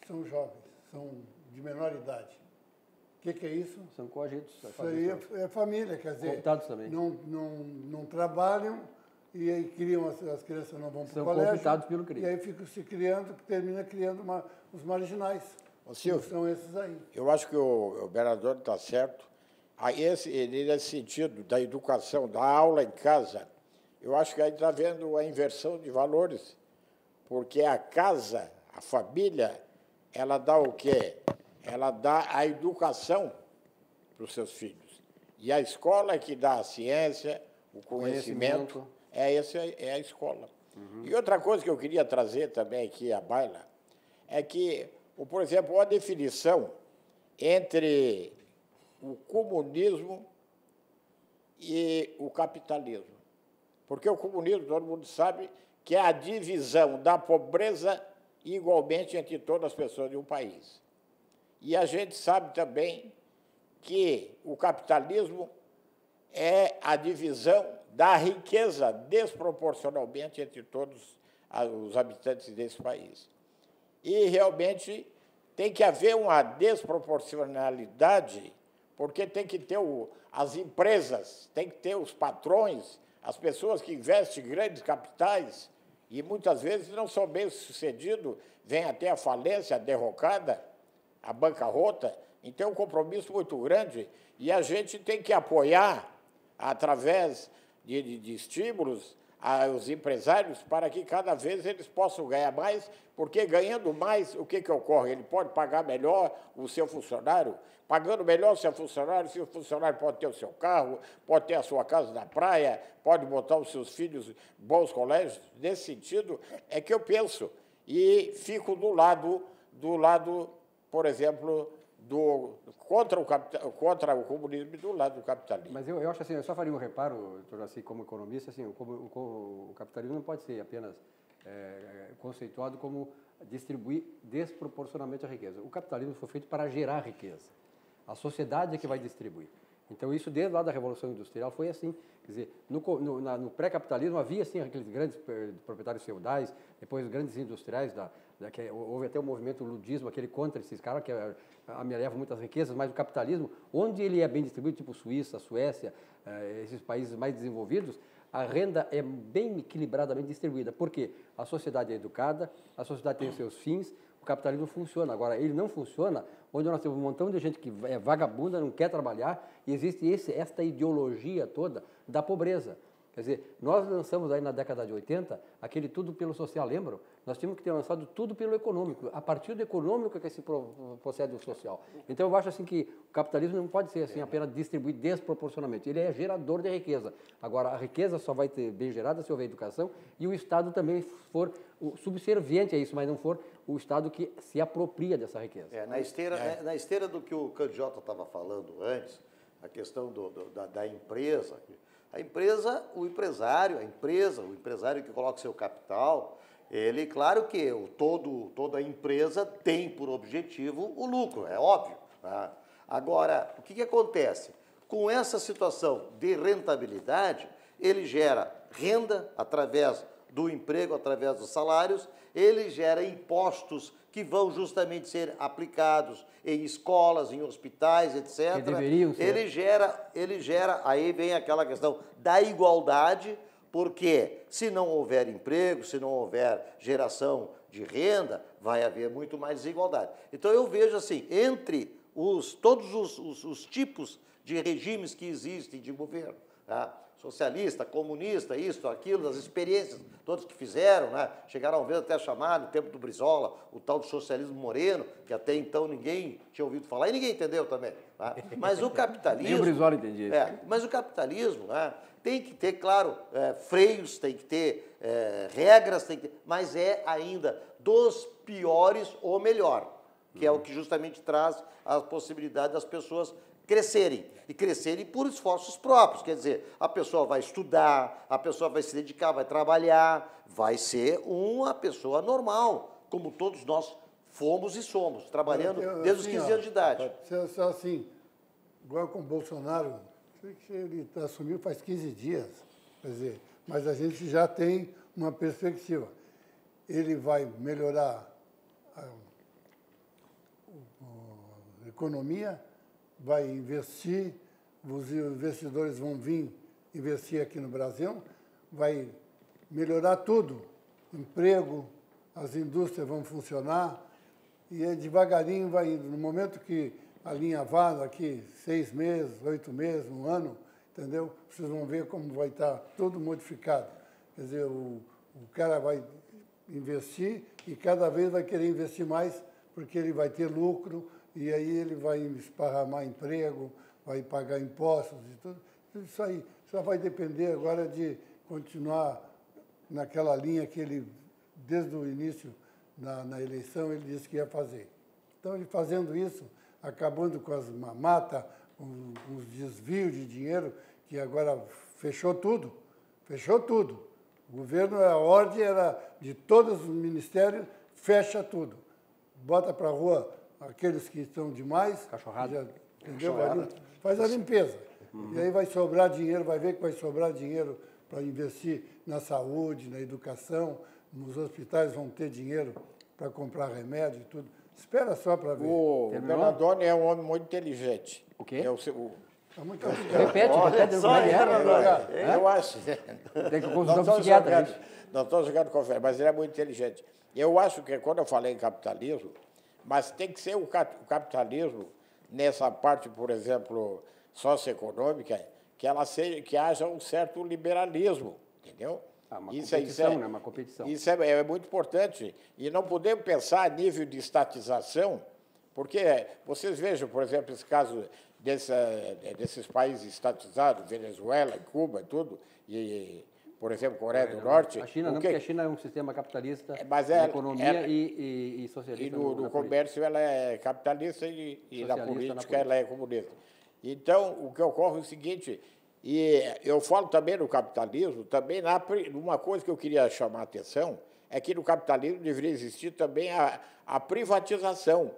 Speaker 4: são jovens, são de menor idade. O que é isso?
Speaker 1: São coagidos.
Speaker 4: Isso aí é família, quer dizer,
Speaker 1: Cooptados também.
Speaker 4: não trabalham e aí criam, as crianças não vão para o
Speaker 1: São
Speaker 4: colégio.
Speaker 1: cooptados pelo crime.
Speaker 4: E aí ficam se criando, termina criando os marginais.
Speaker 5: Ô, Silvio,
Speaker 4: São esses aí.
Speaker 5: eu acho que o vereador está certo. Aí nesse sentido da educação, da aula em casa, eu acho que aí está havendo a inversão de valores. Porque a casa, a família, ela dá o quê? Ela dá a educação para os seus filhos. E a escola é que dá a ciência, o conhecimento. É a escola. E outra coisa que eu queria trazer também aqui à baila é que, por exemplo, a definição entre o comunismo e o capitalismo. Porque o comunismo, todo mundo sabe, que é a divisão da pobreza igualmente entre todas as pessoas de um país. E a gente sabe também que o capitalismo é a divisão da riqueza desproporcionalmente entre todos os habitantes desse país. E realmente tem que haver uma desproporcionalidade, porque tem que ter as empresas, tem que ter os patrões, as pessoas que investem grandes capitais, e muitas vezes não são bem-sucedidos, vêm até a falência, a derrocada, a bancarrota. Então, é um compromisso muito grande e a gente tem que apoiar, através de estímulos, os empresários para que cada vez eles possam ganhar mais, porque ganhando mais, o que ocorre? Ele pode pagar melhor o seu funcionário, pagando melhor o seu funcionário pode ter o seu carro, pode ter a sua casa na praia, pode botar os seus filhos em bons colégios. Nesse sentido é que eu penso e fico do lado, por exemplo, contra o comunismo e do lado do capitalismo.
Speaker 1: Mas eu acho assim, eu só faria um reparo, assim, como economista, assim, o capitalismo não pode ser apenas conceituado como distribuir desproporcionalmente a riqueza. O capitalismo foi feito para gerar riqueza. A sociedade é que vai distribuir. Então, isso desde lá da Revolução Industrial foi assim. Quer dizer, no pré-capitalismo havia, assim, aqueles grandes proprietários feudais, depois os grandes industriais, houve até o movimento ludismo, aquele contra esses caras que ameaçavam muitas riquezas, mas o capitalismo, onde ele é bem distribuído, tipo Suíça, Suécia, esses países mais desenvolvidos, a renda é bem equilibradamente distribuída. Por quê? A sociedade é educada, a sociedade tem os seus fins, o capitalismo funciona. Agora, ele não funciona onde nós temos um montão de gente que é vagabunda, não quer trabalhar, e existe esta ideologia toda da pobreza. Quer dizer, nós lançamos aí na década de 80 aquele tudo pelo social, lembram? Nós tínhamos que ter lançado tudo pelo econômico. A partir do econômico é que se procede o social. Então, eu acho assim que o capitalismo não pode ser assim apenas distribuir desproporcionalmente. Ele é gerador de riqueza. Agora, a riqueza só vai ter bem gerada se houver educação e o Estado também for subserviente a isso, mas não for o Estado que se apropria dessa riqueza.
Speaker 3: Na esteira do que o Candiota estava falando antes, a questão da empresa... A empresa, o empresário que coloca seu capital, ele, claro que toda empresa tem por objetivo o lucro, é óbvio. Tá? Agora, o que acontece? Com essa situação de rentabilidade, ele gera renda através do emprego através dos salários, ele gera impostos que vão justamente ser aplicados em escolas, em hospitais, etc.
Speaker 1: Que deveriam ser.
Speaker 3: Ele gera, aí vem aquela questão da igualdade, porque se não houver emprego, se não houver geração de renda, vai haver muito mais desigualdade. Então eu vejo assim, entre todos os tipos de regimes que existem de governo, tá? Socialista, comunista, isso, aquilo, as experiências, todos que fizeram, né? Chegaram a ver até chamar, no tempo do Brizola, o tal do socialismo moreno, que até então ninguém tinha ouvido falar, e ninguém entendeu também. Tá? Mas o capitalismo...
Speaker 1: Nem o Brizola entendia isso.
Speaker 3: Mas o capitalismo, né, tem que ter, claro, freios, tem que ter regras, tem que ter, mas é ainda dos piores o melhor, que é o que justamente traz a possibilidade das pessoas crescerem, e crescerem por esforços próprios, quer dizer, a pessoa vai estudar, a pessoa vai se dedicar, vai trabalhar, vai ser uma pessoa normal, como todos nós fomos e somos, trabalhando desde os 15 anos de idade.
Speaker 4: Se assim, igual com o Bolsonaro, ele assumiu faz 15 dias, quer dizer, mas a gente já tem uma perspectiva. Ele vai melhorar a economia, vai investir, os investidores vão vir investir aqui no Brasil, vai melhorar tudo, emprego, as indústrias vão funcionar, e devagarinho vai indo. No momento que a linha vá, daqui 6 meses, 8 meses, 1 ano, entendeu? Vocês vão ver como vai estar tudo modificado. Quer dizer, o cara vai investir e cada vez vai querer investir mais, porque ele vai ter lucro, e aí ele vai esparramar emprego, vai pagar impostos e tudo. Isso aí só vai depender agora de continuar naquela linha que ele, desde o início, na eleição, ele disse que ia fazer. Então, ele fazendo isso, acabando com as mamatas, com os desvios de dinheiro, que agora fechou tudo. O governo, a ordem era de todos os ministérios, fecha tudo. Bota para a rua aqueles que estão demais,
Speaker 1: cachorrada,
Speaker 4: entendeu? Faz a limpeza. E aí vai sobrar dinheiro, vai ver que vai sobrar dinheiro para investir na saúde, na educação, nos hospitais vão ter dinheiro para comprar remédio e tudo. Espera só para ver.
Speaker 5: O Bernardoni é um homem muito inteligente.
Speaker 1: O quê?
Speaker 4: Muito obrigado.
Speaker 1: Repete como é que era.
Speaker 5: Eu acho.
Speaker 1: Tem que consultar o psiquiatra.
Speaker 5: Não estou jogando conversa, mas ele é muito inteligente. Eu acho que quando eu falei em capitalismo, mas tem que ser o capitalismo nessa parte, por exemplo, socioeconômica, que haja um certo liberalismo, entendeu?
Speaker 1: Uma competição, né? Uma competição.
Speaker 5: Isso é muito importante. E não podemos pensar a nível de estatização, porque vocês vejam, por exemplo, esse caso desses países estatizados, Venezuela, Cuba, tudo, e, por exemplo, Coreia do Norte.
Speaker 1: A China não, porque a China é um sistema capitalista
Speaker 5: na
Speaker 1: economia e socialista.
Speaker 5: E no comércio ela é capitalista e na política ela é comunista. Então, o que ocorre é o seguinte, e eu falo também no capitalismo, também uma coisa que eu queria chamar a atenção é que no capitalismo deveria existir também a privatização,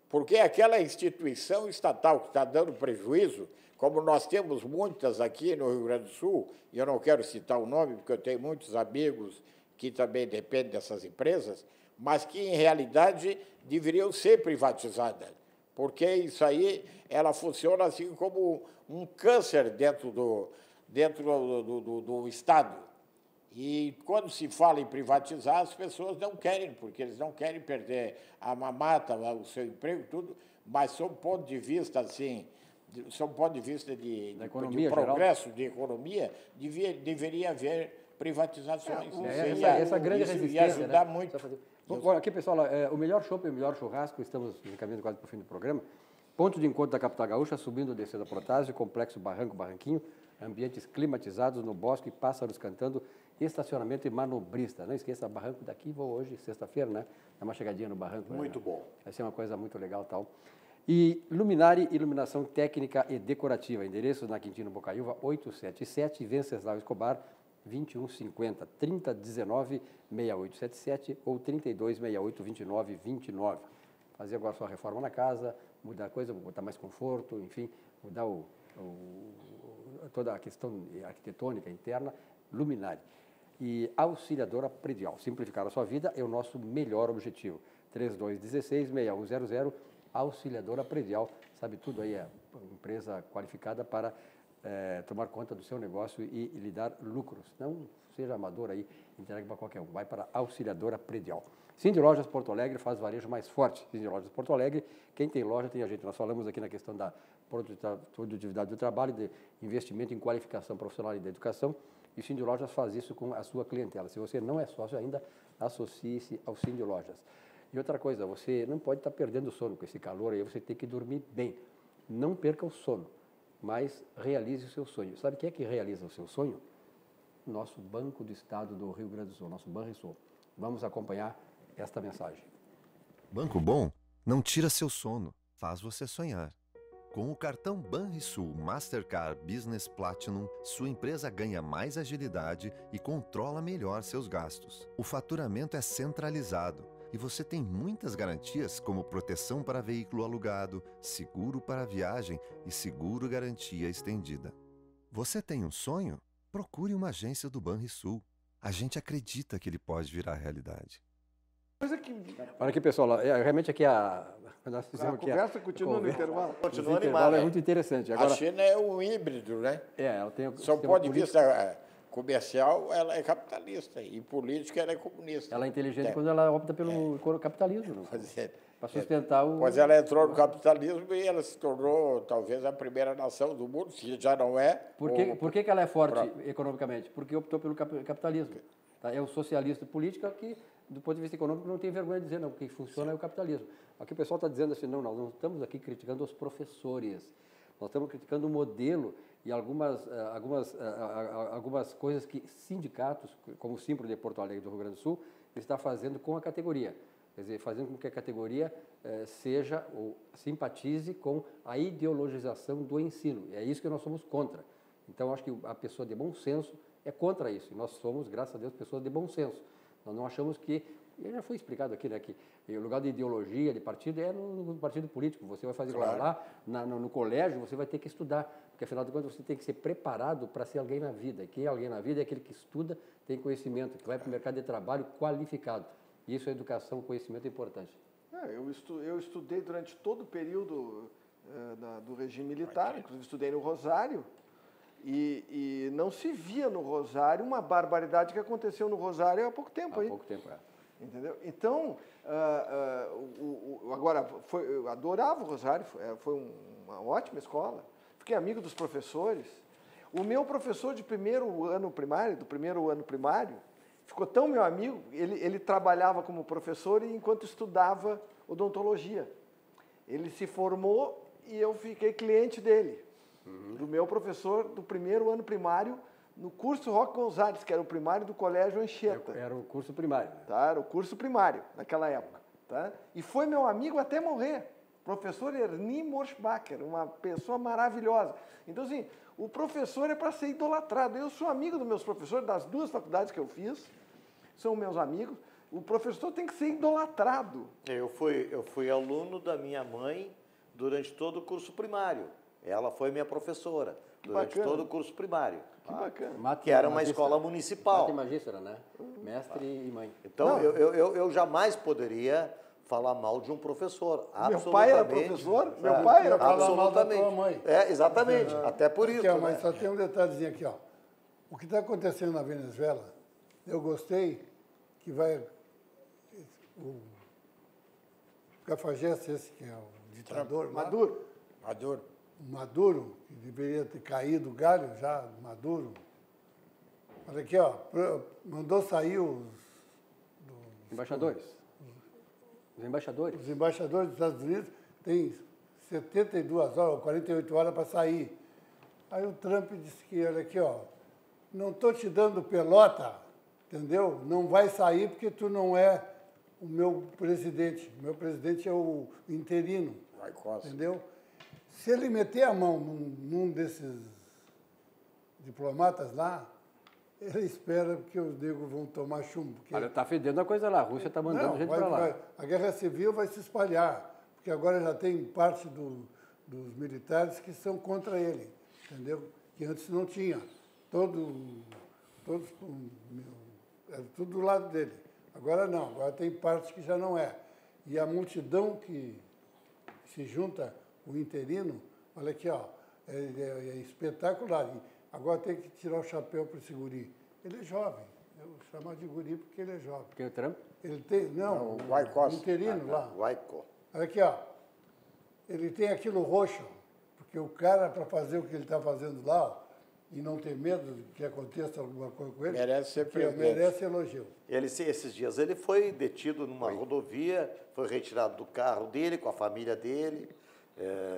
Speaker 5: porque aquela instituição estatal que está dando prejuízo, como nós temos muitas aqui no Rio Grande do Sul, e eu não quero citar o nome, porque eu tenho muitos amigos que também dependem dessas empresas, mas que, em realidade, deveriam ser privatizadas, porque isso aí, ela funciona assim como um câncer dentro do Estado. E, quando se fala em privatizar, as pessoas não querem, porque eles não querem perder a mamata, o seu emprego, tudo, mas, sob o ponto de vista, assim, sob o ponto de vista de progresso, de economia, deveria haver privatizações.
Speaker 1: Essa grande resistência,
Speaker 5: ia ajudar,
Speaker 1: né?
Speaker 5: muito.
Speaker 1: Bom, aqui, pessoal, o melhor chopp e o melhor churrasco, estamos encaminhando quase para o fim do programa. Ponto de encontro da capital gaúcha, subindo ou descendo a Protásio, complexo Barranquinho, ambientes climatizados no bosque, pássaros cantando, estacionamento e manobrista. Não esqueça, barranco daqui, vou hoje, sexta-feira, né? Dar uma chegadinha no barranco.
Speaker 3: Muito bom.
Speaker 1: Vai ser uma coisa muito legal tal. E Luminari, iluminação técnica e decorativa. Endereço na Quintino Bocaiúva, 877, Venceslau Escobar, 2150, 3019-6877 ou 3268-2929. Fazer agora sua reforma na casa, mudar a coisa, botar mais conforto, enfim, mudar toda a questão arquitetônica interna, Luminari. e Auxiliadora Predial. Simplificar a sua vida é o nosso melhor objetivo. 3216-6100, Auxiliadora Predial. Sabe tudo aí, é uma empresa qualificada para tomar conta do seu negócio e lhe dar lucros. Não seja amador aí, entregue para qualquer um. Vai para a Auxiliadora Predial. Cindy Lojas Porto Alegre faz varejo mais forte. Cindy Lojas Porto Alegre, quem tem loja tem a gente. Nós falamos aqui na questão da produtividade do trabalho, de investimento em qualificação profissional e da educação. E Cindy Lojas faz isso com a sua clientela. Se você não é sócio ainda, associe-se ao Cindy Lojas. E outra coisa, você não pode estar perdendo o sono com esse calor aí, você tem que dormir bem. Não perca o sono, mas realize o seu sonho. Sabe quem é que realiza o seu sonho? Nosso Banco do Estado do Rio Grande do Sul, nosso Banrisul. Vamos acompanhar esta mensagem.
Speaker 7: Banco Bom não tira seu sono, faz você sonhar. Com o cartão Banrisul Mastercard Business Platinum, sua empresa ganha mais agilidade e controla melhor seus gastos. O faturamento é centralizado e você tem muitas garantias como proteção para veículo alugado, seguro para viagem e seguro garantia estendida. Você tem um sonho? Procure uma agência do Banrisul. A gente acredita que ele pode virar realidade.
Speaker 1: Olha aqui, pessoal, realmente aqui nós fizemos aqui
Speaker 2: conversa continua no intervalo.
Speaker 3: Continua
Speaker 1: intervalo
Speaker 3: animado.
Speaker 1: é muito interessante. Agora,
Speaker 5: A China é um híbrido, né?
Speaker 1: ela tem
Speaker 5: Do seu ponto de vista comercial, ela é capitalista, e política, ela é comunista.
Speaker 1: Ela é inteligente quando ela opta pelo capitalismo, para sustentar o...
Speaker 5: Pois ela entrou no capitalismo e ela se tornou, talvez, a primeira nação do mundo, se já não é.
Speaker 1: Por que ela é forte economicamente? Porque optou pelo capitalismo. Tá? É o socialista político que, do ponto de vista econômico, não tem vergonha de dizer, não, o que funciona é o capitalismo. Aqui o pessoal está dizendo assim, não, nós não estamos aqui criticando os professores, nós estamos criticando o modelo e algumas coisas que sindicatos, como o Simpro de Porto Alegre do Rio Grande do Sul, está fazendo com a categoria. Quer dizer, fazendo com que a categoria seja ou simpatize com a ideologização do ensino. E é isso que nós somos contra. Então, acho que a pessoa de bom senso é contra isso. E nós somos, graças a Deus, pessoas de bom senso. Nós não achamos que... E já foi explicado aqui, né, que o lugar de ideologia, de partido, é no partido político. Você vai fazer lá no colégio, você vai ter que estudar. Porque, afinal de contas, você tem que ser preparado para ser alguém na vida. E quem é alguém na vida é aquele que estuda, tem conhecimento, que vai para o mercado de trabalho qualificado. E isso é educação, conhecimento é importante.
Speaker 2: Eu estudei durante todo o período do regime militar, inclusive estudei no Rosário, e não se via no Rosário uma barbaridade que aconteceu no Rosário há pouco tempo.
Speaker 1: Há pouco tempo,
Speaker 2: Entendeu? Então, agora, eu adorava o Rosário, foi uma ótima escola, fiquei amigo dos professores. O meu professor de primeiro ano primário, ficou tão meu amigo, ele trabalhava como professor enquanto estudava odontologia. Ele se formou e eu fiquei cliente dele, do meu professor do primeiro ano primário, no curso Roque Gonzalez, que era o primário do Colégio Anchieta.
Speaker 1: Era o curso primário.
Speaker 2: Tá, era o curso primário, naquela época. Tá? E foi meu amigo até morrer. Professor Ernie Morschbacher, uma pessoa maravilhosa. Então, assim, o professor é para ser idolatrado. Eu sou amigo dos meus professores, das duas faculdades que eu fiz, são meus amigos. O professor tem que ser idolatrado.
Speaker 3: Eu fui aluno da minha mãe durante todo o curso primário. Ela foi minha professora durante todo o curso primário.
Speaker 2: Que bacana.
Speaker 3: Que era uma escola municipal.
Speaker 1: Mate e magistra, né? Mestre e mãe.
Speaker 3: Então, eu jamais poderia falar mal de um professor.
Speaker 2: Meu pai era professor? Meu pai era
Speaker 4: falar mal da
Speaker 3: absolutamente.
Speaker 4: tua mãe.
Speaker 3: Exatamente. Até por isso.
Speaker 4: Aqui, ó,
Speaker 3: né?
Speaker 4: mas só tem um detalhezinho aqui, ó. O que está acontecendo na Venezuela, eu gostei que vai... O Cafajeste, esse que é o ditador...
Speaker 2: Maduro.
Speaker 4: O Maduro, que deveria ter caído o galho já, Maduro. Olha aqui, ó, mandou sair os
Speaker 1: Embaixadores. Os embaixadores.
Speaker 4: Os embaixadores dos Estados Unidos têm 72 horas, 48 horas para sair. Aí o Trump disse que, olha aqui, ó, não estou te dando pelota, entendeu? Não vai sair porque tu não é o meu presidente. O meu presidente é o interino, entendeu? Se ele meter a mão num desses diplomatas lá, ele espera que os negros vão tomar chumbo. Porque...
Speaker 1: Olha, está fedendo a coisa lá. A Rússia está mandando gente para lá.
Speaker 4: A guerra civil vai se espalhar, porque agora já tem parte dos militares que são contra ele, entendeu? Que antes não tinha. Todos Era tudo do lado dele. Agora não, agora tem partes que já não é. E a multidão que se junta, o interino, olha aqui, ó, é espetacular. E agora tem que tirar o chapéu para esse guri. Ele é jovem. Eu vou chamar de guri porque ele é jovem.
Speaker 1: Quem é o Trump?
Speaker 4: Ele tem, não,
Speaker 5: o Wyckoff.
Speaker 4: interino lá.
Speaker 3: Wyckoff.
Speaker 4: Olha aqui, ó. Ele tem aquilo roxo, porque o cara, para fazer o que ele está fazendo lá, ó, e não ter medo de que aconteça alguma coisa com ele,
Speaker 5: Merece ser presidente.
Speaker 4: merece elogio.
Speaker 3: Esses dias ele foi detido numa rodovia, foi retirado do carro dele, com a família dele,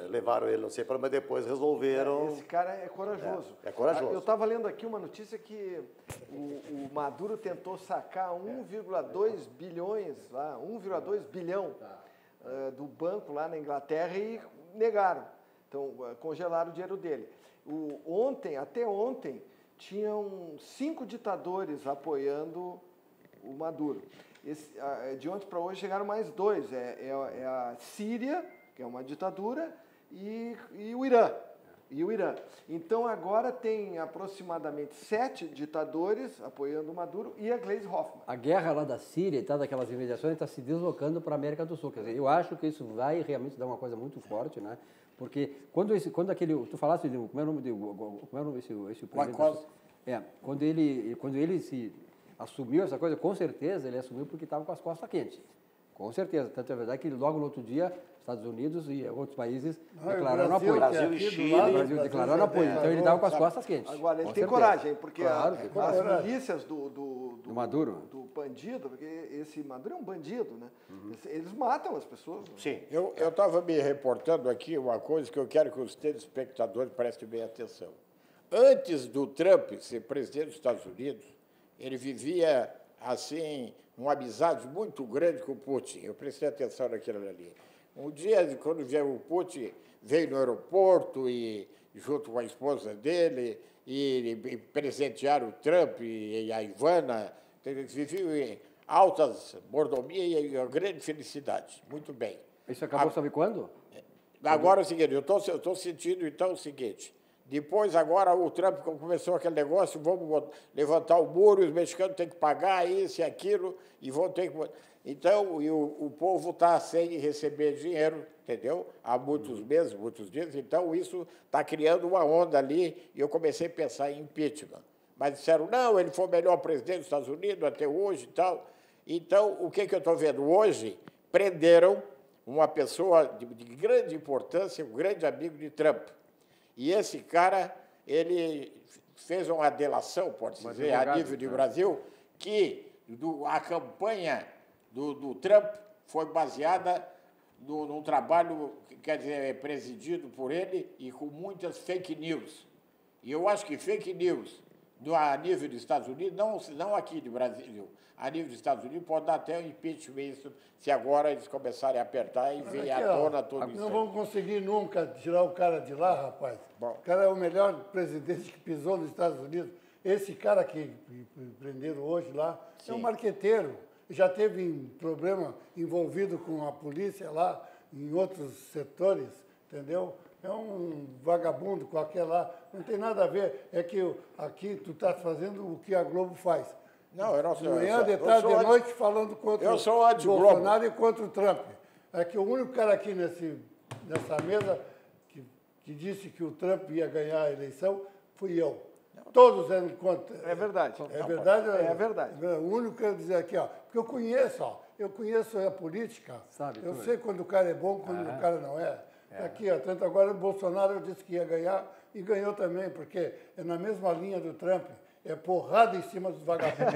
Speaker 3: levaram ele, não sei para, mas depois resolveram...
Speaker 2: Esse cara é corajoso.
Speaker 3: É corajoso.
Speaker 2: Eu estava lendo aqui uma notícia que o Maduro tentou sacar 1,2 bilhões, lá, 1,2 bilhão do banco lá na Inglaterra e negaram. Então, congelaram o dinheiro dele. Até ontem, tinham 5 ditadores apoiando o Maduro. De ontem para hoje chegaram mais 2. É a Síria, que é uma ditadura, e o Irã. Então, agora tem aproximadamente 7 ditadores apoiando o Maduro e a Gleisi Hoffmann.
Speaker 1: A guerra lá da Síria e tal, daquelas imediações, está se deslocando para a América do Sul. Quer dizer, eu acho que isso vai realmente dar uma coisa muito forte, né? Porque quando aquele... Tu falaste de... Como é o nome esse presidente? Quando ele se assumiu essa coisa, com certeza ele assumiu porque estava com as costas quentes. Com certeza. Tanto é verdade que logo no outro dia, Estados Unidos e outros países declararam apoio.
Speaker 3: Brasil e Chile.
Speaker 1: O Brasil declararam apoio. Então ele estava com as costas quentes.
Speaker 2: Agora, ele
Speaker 1: Com
Speaker 2: tem
Speaker 1: certeza.
Speaker 2: coragem, porque
Speaker 1: Claro,
Speaker 2: as milícias do
Speaker 1: Maduro.
Speaker 2: do bandido, porque esse Maduro é um bandido, né? Eles matam as pessoas. Né?
Speaker 3: Sim.
Speaker 5: Eu estava me reportando aqui uma coisa que eu quero que os telespectadores prestem bem atenção. Antes do Trump ser presidente dos Estados Unidos, ele vivia, assim, uma amizade muito grande com o Putin. Eu prestei atenção naquilo ali. Um dia, quando veio o Putin, veio no aeroporto e junto com a esposa dele e presentearam o Trump e a Ivana. Eles viviam em altas mordomias e uma grande felicidade. Muito bem.
Speaker 1: Isso acabou, sabe quando?
Speaker 5: Agora é o seguinte, eu estou sentindo, então, o seguinte. Depois, agora, o Trump começou aquele negócio, vamos levantar o muro, os mexicanos têm que pagar isso e aquilo, e vão ter que... Então, o povo está sem receber dinheiro, entendeu? Há muitos meses, muitos dias. Então, isso está criando uma onda ali, e eu comecei a pensar em impeachment. Mas disseram, não, ele foi o melhor presidente dos Estados Unidos até hoje e tal. Então, o que eu estou vendo hoje? Prenderam uma pessoa de grande importância, um grande amigo de Trump. E esse cara, ele fez uma delação, pode-se dizer, a nível de Brasil, que a campanha do Trump foi baseada num trabalho, quer dizer, presidido por ele e com muitas fake news. E eu acho que fake news a nível dos Estados Unidos, não aqui do Brasil, a nível dos Estados Unidos, pode dar até um impeachment isso, se agora eles começarem a apertar e vir à tona tudo isso.
Speaker 4: Não vamos conseguir nunca tirar o cara de lá, rapaz.
Speaker 5: Bom.
Speaker 4: O cara é o melhor presidente que pisou nos Estados Unidos. Esse cara que prenderam hoje lá é um marqueteiro. Já teve problema envolvido com a polícia lá, em outros setores, entendeu? É um vagabundo qualquer lá, não tem nada a ver. É que aqui tu está fazendo o que a Globo faz.
Speaker 5: Não, eu não sou.
Speaker 4: De manhã, de tarde, de noite, falando contra o Bolsonaro e contra o Trump. É que o único cara aqui nessa mesa que disse que o Trump ia ganhar a eleição fui eu. Todos eram contra.
Speaker 2: É verdade.
Speaker 4: É verdade?
Speaker 2: É verdade.
Speaker 4: O único que eu quero dizer aqui, ó, porque eu conheço a política.
Speaker 1: Sabe,
Speaker 4: eu sei quando o cara é bom, quando o cara não é. Aqui, ó, tanto agora o Bolsonaro disse que ia ganhar e ganhou também, porque é na mesma linha do Trump. É porrada em cima dos vagabundos.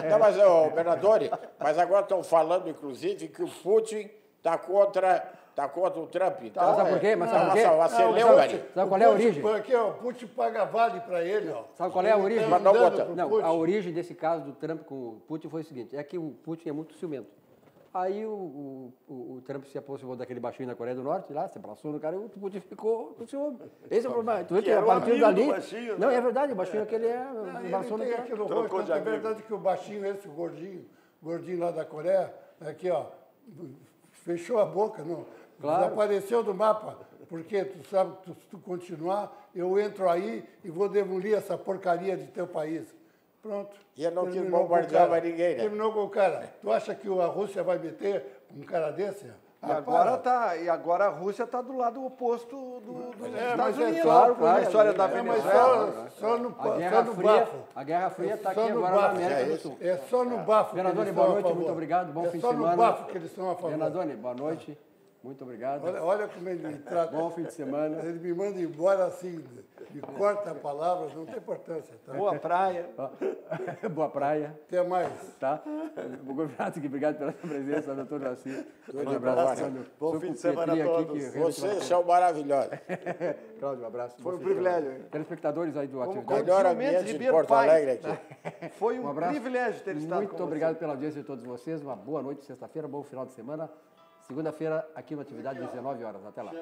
Speaker 5: Não, mas, Bernardoni, mas agora estão falando, inclusive, que o Putin está contra o Trump. Então,
Speaker 1: sabe por quê? Mas sabe por quê?
Speaker 5: Você leu, Gary?
Speaker 1: Sabe qual é a origem?
Speaker 4: Aqui, ó, o Putin paga vale para ele, ó.
Speaker 1: Sabe qual é a origem?
Speaker 5: Mas não bota.
Speaker 1: Não, a origem desse caso do Trump com o Putin foi o seguinte, é que o Putin é muito ciumento. Aí o Trump se aproximou daquele baixinho na Coreia do Norte, lá, se abraçou no cara, e o Putin ficou com ciúme. Esse é o problema. Tu vê que a partir dali...
Speaker 3: Baixinho,
Speaker 1: não,
Speaker 3: né?
Speaker 1: é verdade, o baixinho aquele abraçou no
Speaker 4: Ele tem
Speaker 1: cara.
Speaker 4: aquilo roxo, tanto é verdade que o baixinho, esse gordinho lá da Coreia, aqui, ó, fechou a boca, não, desapareceu do mapa, porque tu sabe que se tu continuar, eu entro aí e vou demolir essa porcaria de teu país. Pronto.
Speaker 5: E ele não quis
Speaker 4: Terminou com o
Speaker 5: bombardear
Speaker 4: cara.
Speaker 5: mais ninguém, né?
Speaker 4: Terminou com o cara. Tu acha que a Rússia vai meter um cara desse?
Speaker 2: E agora a Rússia está do lado oposto dos Estados
Speaker 4: mas é
Speaker 2: Unidos.
Speaker 1: claro,
Speaker 2: Com a
Speaker 1: claro.
Speaker 2: história da
Speaker 4: Mas
Speaker 2: Venezuela.
Speaker 4: só no bafo.
Speaker 1: A Guerra Fria está aqui
Speaker 4: Só no
Speaker 1: agora na
Speaker 4: bafo.
Speaker 1: América do Sul.
Speaker 4: É só no bafo.
Speaker 1: Bernardone,
Speaker 4: que eles
Speaker 1: boa
Speaker 4: são a
Speaker 1: noite,
Speaker 4: favor.
Speaker 1: muito obrigado, bom fim de
Speaker 4: É só
Speaker 1: semana.
Speaker 4: no bafo que eles estão a favor.
Speaker 1: Bernardone, boa noite, muito obrigado.
Speaker 4: Olha como ele me trata.
Speaker 1: Bom fim de semana.
Speaker 4: Ele me manda embora assim, me corta a palavra, não tem importância. Tá?
Speaker 2: Boa praia.
Speaker 1: Boa praia.
Speaker 4: Até mais.
Speaker 1: Tá? Governado, obrigado pela sua presença, doutor Jaci.
Speaker 5: Tudo
Speaker 1: Um
Speaker 5: de
Speaker 1: abraço.
Speaker 5: bom.
Speaker 3: Bom fim de semana a todos.
Speaker 5: Vocês são maravilhosos.
Speaker 1: Cláudio, um abraço.
Speaker 2: Foi um
Speaker 1: Bom fim de semana.
Speaker 2: privilégio.
Speaker 1: Telespectadores aí do
Speaker 2: Como
Speaker 1: Atividade.
Speaker 5: Melhor
Speaker 2: Ciumentos
Speaker 5: ambiente de
Speaker 2: Ribeiro
Speaker 5: Porto
Speaker 2: Pai.
Speaker 5: Alegre aqui.
Speaker 2: Foi um
Speaker 1: abraço.
Speaker 2: privilégio ter estado
Speaker 1: Muito
Speaker 2: com
Speaker 1: obrigado pela audiência de todos vocês. Uma boa noite, sexta-feira, bom final de semana. Segunda-feira, aqui no Atividade, 19 horas. Até lá.